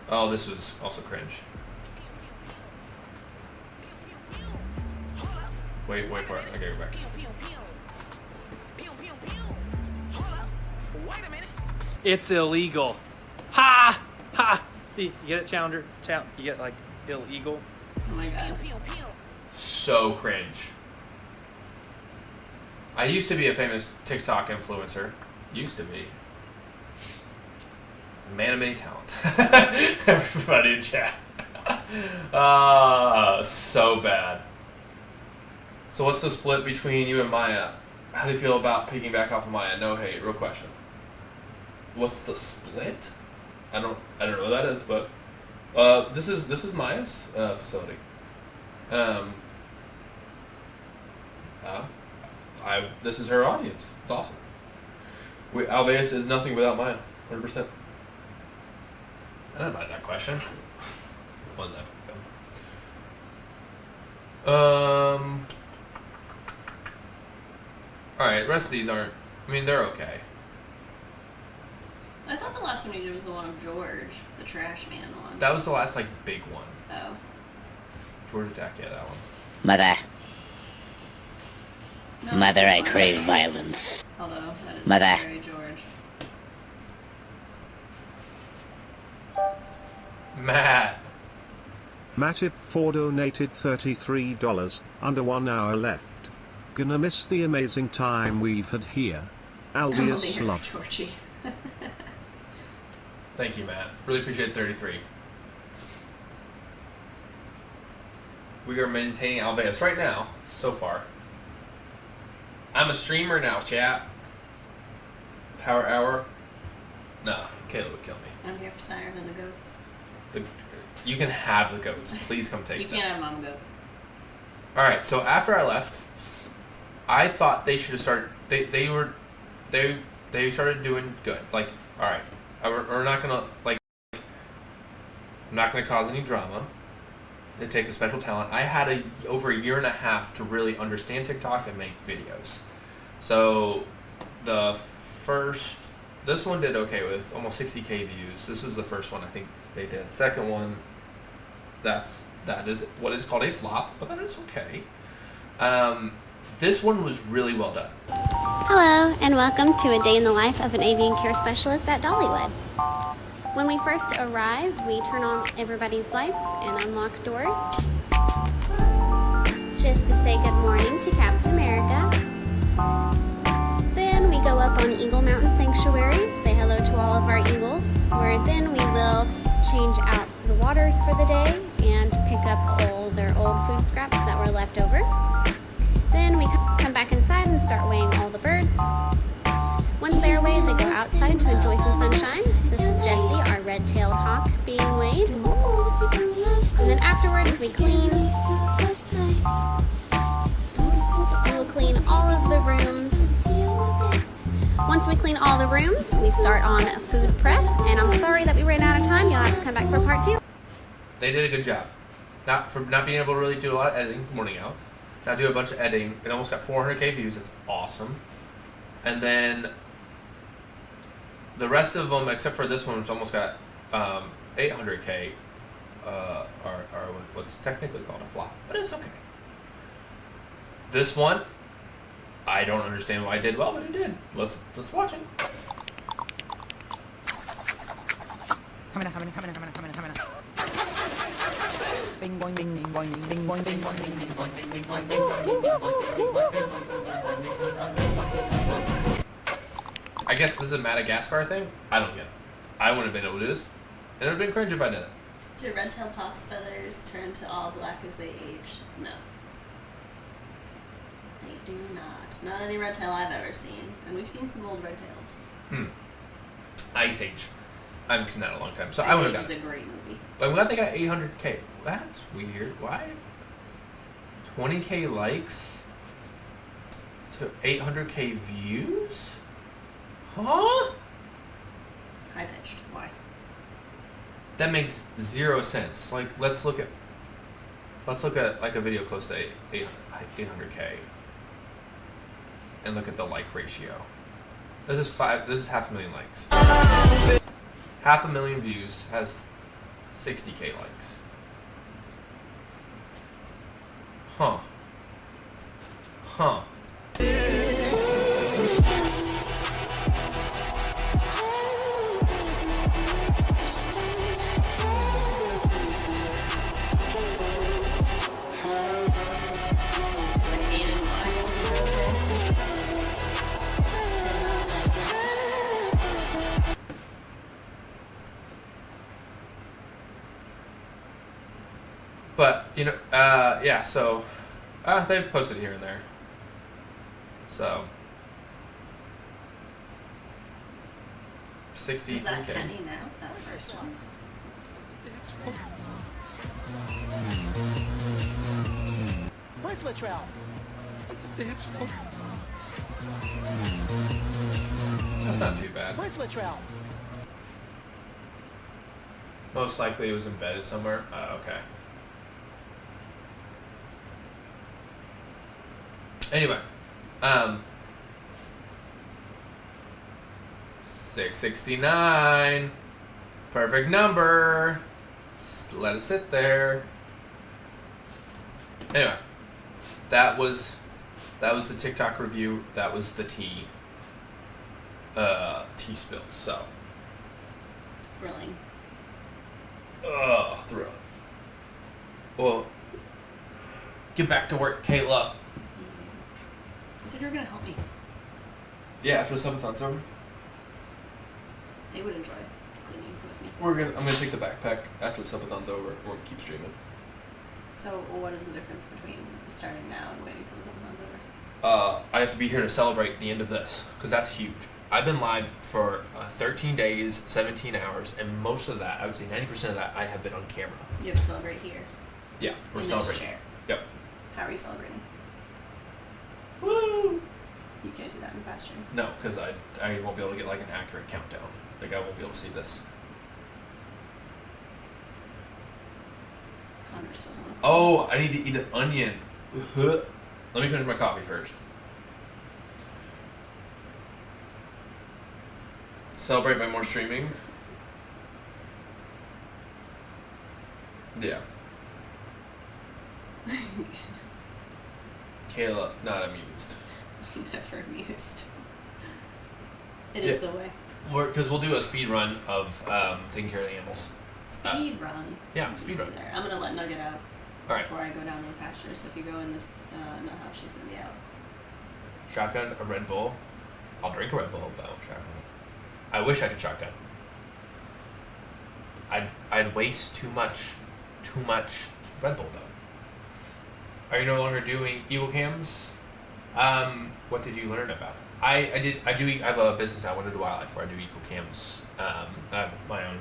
Oh, this was also cringe. Wait for it. I gotta go back. It's illegal. Ha! Ha! See, you get it, Challenger? You get, like, illegal. Oh my god. So cringe. I used to be a famous TikTok influencer. Used to be. Man of many talents. Everybody in chat. So bad. So what's the split between you and Maya? How do you feel about piggyback off of Maya? No hate, real question. What's the split? I don't know what that is, but this is Maya's facility. This is her audience. It's awesome. Alveus is nothing without Maya, 100%. I don't know about that question. Wasn't that big. Alright, the rest of these aren't. I mean, they're okay. I thought the last one you did was the one of George, the trash man one. That was the last, like, big one. Oh. George Attack, yeah, that one. Mother. No, Mother, I this crave one's- violence. Although, that is Mother. very George. Matt. Matif4 donated $33, under 1 hour left. Gonna miss the amazing time we've had here. Alveus love. Thank you, Matt. Really appreciate 33. We are maintaining Alveus right now, so far. I'm a streamer now, chat. Power hour. No, Kayla would kill me. I'm here for Siren and the goats. You can have the goats. Please come take them. You can't have mom goat. Alright, so after I left, I thought they should have started. They started doing good. Like, alright, we're not gonna I'm not gonna cause any drama. It takes a special talent. I had over a year and a half to really understand TikTok and make videos. So this one did okay with almost 60K views. This is the first one I think they did. Second one, that is what is called a flop, but that is okay. This one was really well done. Hello, and welcome to a day in the life of an avian care specialist at Dollywood. When we first arrive, we turn on everybody's lights and unlock doors, just to say good morning to Captain America. Then we go up on Eagle Mountain Sanctuary, say hello to all of our eagles, where then we will change out the waters for the day and pick up all their old food scraps that were left over. Then we come back inside and start weighing all the birds. Once they are weighed, they go outside to enjoy some sunshine. This is Jessie, our red-tailed hawk, being weighed. And then afterwards, we clean. We will clean all of the rooms. Once we clean all the rooms, we start on food prep. And I'm sorry that we ran out of time. You'll have to come back for part 2. They did a good job. Not being able to really do a lot of editing. Good morning, Alex. Now do a bunch of editing. It almost got 400K views. It's awesome. And then the rest of them, except for this one, which almost got 800K, are what's technically called a flop. But it's okay. This one, I don't understand why it did well, but it did. Let's watch it. Coming in. Bing boing bing bing boing bing boing bing boing bing boing bing bing boing bing boing. I guess this is a Madagascar thing? I don't get it. I wouldn't have been able to do this. And it would have been cringe if I did it. Do red-tailed hawks' feathers turn to all black as they age? No. They do not. Not any red tail I've ever seen. And we've seen some old red tails. Ice Age. I haven't seen that in a long time. So Ice I would have Age got is a great movie. But I'm glad they got 800K. That's weird. Why? 20K likes to 800K views? Huh? High pitched. Why? That makes 0 sense. Like, let's look at like a video close to 800K and look at the like ratio. This is 500,000 likes. 500,000 views has 60K likes. Huh. But, yeah, so they've posted here and there. So 63K. Is that Kenny now? That first one. Where's Latrell? That's not too bad. Where's Latrell? Most likely it was embedded somewhere. Okay. Anyway, 669, perfect number. Just let it sit there. Anyway, that was the TikTok review. That was the tea spill. So thrilling. Thrilling. Well, get back to work, Kayla. You said you were gonna help me. Yeah, after the subathon's over. They would enjoy cleaning with me. I'm gonna take the backpack after the subathon's over. We're gonna keep streaming. So what is the difference between starting now and waiting till the subathon's over? I have to be here to celebrate the end of this, because that's huge. I've been live for 13 days, 17 hours, and most of that, I would say 90% of that, I have been on camera. You have to celebrate here. Yeah, we're in celebrating. This chair. Yep. How are you celebrating? Woo! You can't do that in the pasture. No, because I won't be able to get like an accurate countdown. Like I won't be able to see this. Connor just doesn't want to. Oh, I need to eat an onion. Let me finish my coffee first. Celebrate by more streaming. Yeah. Kayla, not amused. Never amused. It is the way. Because we'll do a speed run of taking care of the animals. Speed run? Yeah, speed run. There. I'm going to let Nugget out Alright. before I go down to the pasture, so if you go in this nut house, she's going to be out. Shotgun, a Red Bull. I'll drink a Red Bull, but I won't shotgun. I wish I could shotgun. I'd waste too much Red Bull though. Are you no longer doing Eagle cams? What did you learn about it? I have a business now, Winter to Wildlife, where I do Eagle cams. I have my own.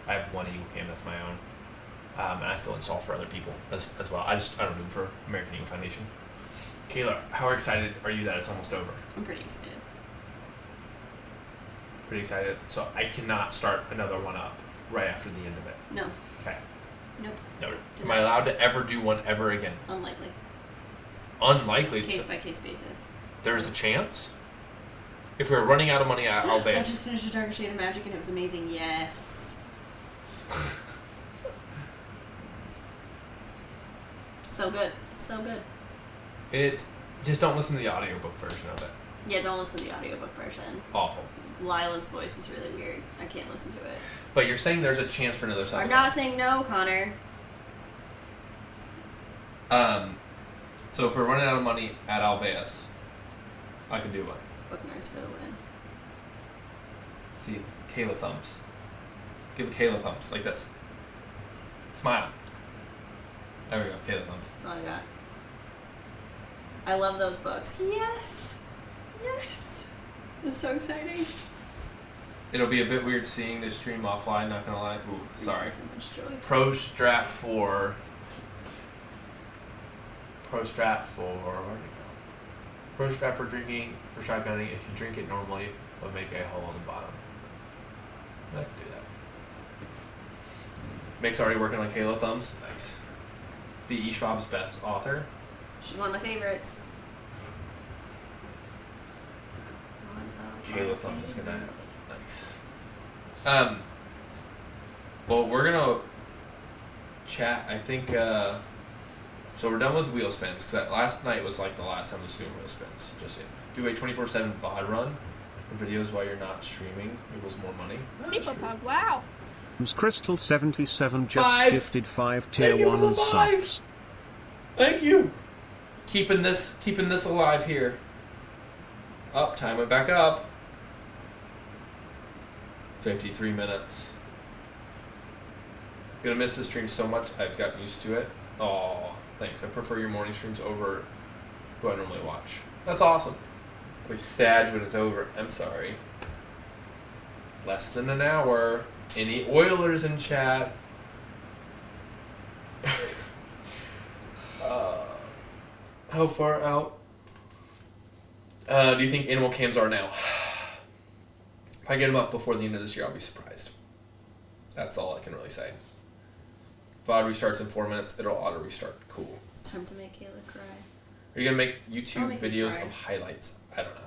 I have one Eagle cam that's my own, and I still install for other people as well. I don't do them for American Eagle Foundation. Kayla, how excited are you that it's almost over? I'm pretty excited. Pretty excited. So I cannot start another one up right after the end of it. No. Okay. Nope. No. Am I allowed to ever do one ever again? Unlikely. Unlikely. Case by case basis. There's a chance? If we're running out of money at Alveus. I just finished A Darker Shade of Magic and it was amazing. Yes. So good. It's so good. Just don't listen to the audiobook version of it. Yeah, don't listen to the audiobook version. Awful. Lila's voice is really weird. I can't listen to it. But you're saying there's a chance for another subathon. I'm not saying no, Connor. So if we're running out of money at Alveus, I can do one. Book nerds for the win. See, Kayla thumbs. Give a Kayla thumbs, like this. Smile. There we go, Kayla thumbs. That's all I got. I love those books. Yes! Yes! It's so exciting. It'll be a bit weird seeing this stream offline, not gonna lie. Ooh, sorry. So much joy. Pro Strat for... Where'd it go? Pro Strat for drinking, for shotgunning. If you drink it normally, it'll make a hole on the bottom. I can do that. Mick's already working on Kayla thumbs. Nice. The E. Schwab's best author. She's one of my favorites. Kayla thumbs is gonna nice. Well, we're gonna chat. I think. So we're done with wheel spins because last night was like the last time I was doing wheel spins. Just do a 24/7 VOD run for videos while you're not streaming. Equals more money. People talk. Wow. Crystal 77 just 5. gifted 5 tier Thank you for the 1 5. subs. Thank you. Keeping this alive here. Up, time it back up. 53 minutes. Gonna miss this stream so much. I've gotten used to it. Oh, thanks. I prefer your morning streams over who I normally watch. That's awesome. We stag when it's over. I'm sorry. Less than an hour. Any Oilers in chat? How far out do you think animal cams are now? If I get them up before the end of this year, I'll be surprised. That's all I can really say. VOD restarts in 4 minutes. It'll auto restart. Cool. Time to make Kayla cry. Are you gonna make I'll YouTube make you videos cry. of highlights? I don't know.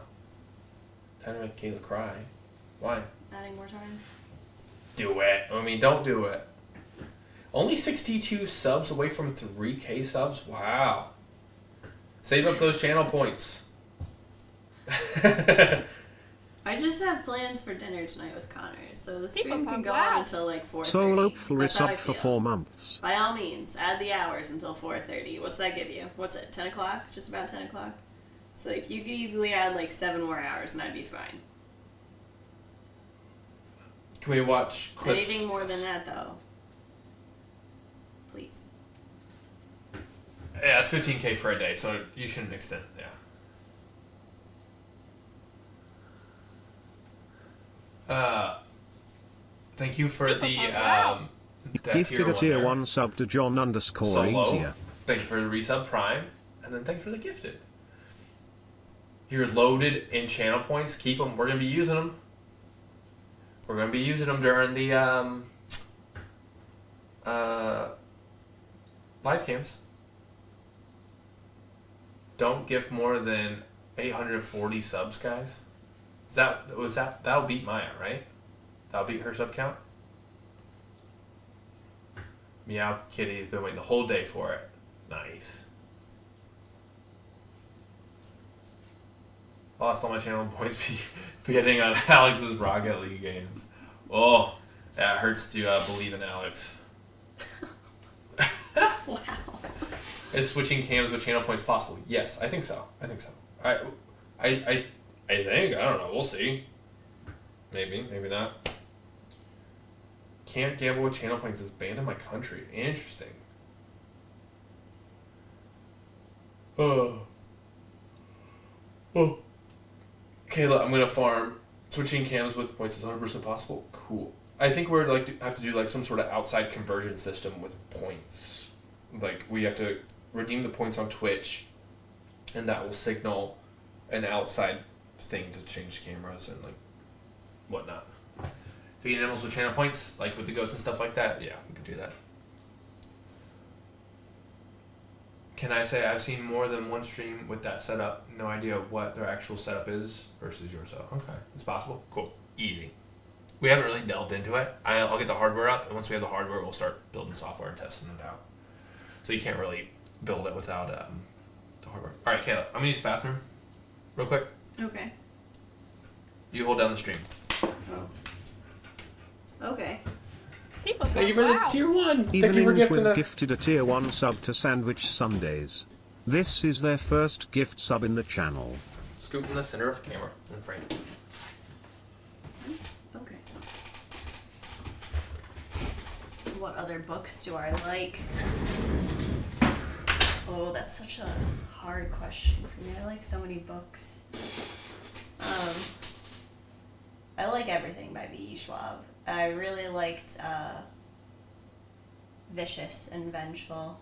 Time to make Kayla cry. Why? Adding more time. Do it. I mean, don't do it. Only 62 subs away from 3K subs? Wow. Save up those channel points. I just have plans for dinner tonight with Connor, so the stream can go Wow. on until like 4:30. Solo fully That's how I subbed for feel. 4 months. By all means, add the hours until 4:30. What's that give you? What's it? 10 o'clock? Just about 10 o'clock? So like you could easily add like 7 more hours and I'd be fine. Can we watch clips? Anything more than that though, please. Yeah, it's 15K for a day, so you shouldn't extend. Yeah. Thank you for the that Gifted a tier there. 1 sub to John _ Solo. Easier. Thank you for the resub Prime, and then thank you for the gifted. You're loaded in channel points. Keep them. We're gonna be using them. We're gonna be using them during the live cams. Don't gift more than 840 subs, guys. That'll beat Maya, right? That'll beat her sub count. Meow Kitty's been waiting the whole day for it. Nice. Lost all my channel points beginning on Alex's Rocket League games. Oh, that hurts to believe in Alex. Wow. Is switching cams with channel points possible? Yes, I think so. I think. I don't know. We'll see. Maybe not. Can't gamble with channel points is banned in my country. Interesting. Oh. Kayla, I'm gonna farm. Switching cams with points is 100% possible. Cool. I think we're have to do like some sort of outside conversion system with points. Like we have to redeem the points on Twitch, and that will signal an outside thing to change cameras and like whatnot. Feed animals with channel points, like with the goats and stuff like that. Yeah, we could do that. Can I say I've seen more than one stream with that setup? No idea what their actual setup is versus yours. So okay, it's possible. Cool, easy. We haven't really delved into it. I'll get the hardware up, and once we have the hardware, we'll start building software and testing it out. So you can't really build it without the hardware. All right, Kayla, I'm gonna use the bathroom real quick. Okay. You hold down the stream. Oh. Okay. Thank you for the tier 1. Thank you for Evenings gifting with that. gifted a tier 1 sub to Sandwich Sundays. This is their first gift sub in the channel. Scoop in the center of the camera and frame. Okay. What other books do I like? Oh, that's such a hard question for me. I like so many books. I like everything by B.E. Schwab. I really liked Vicious and Vengeful.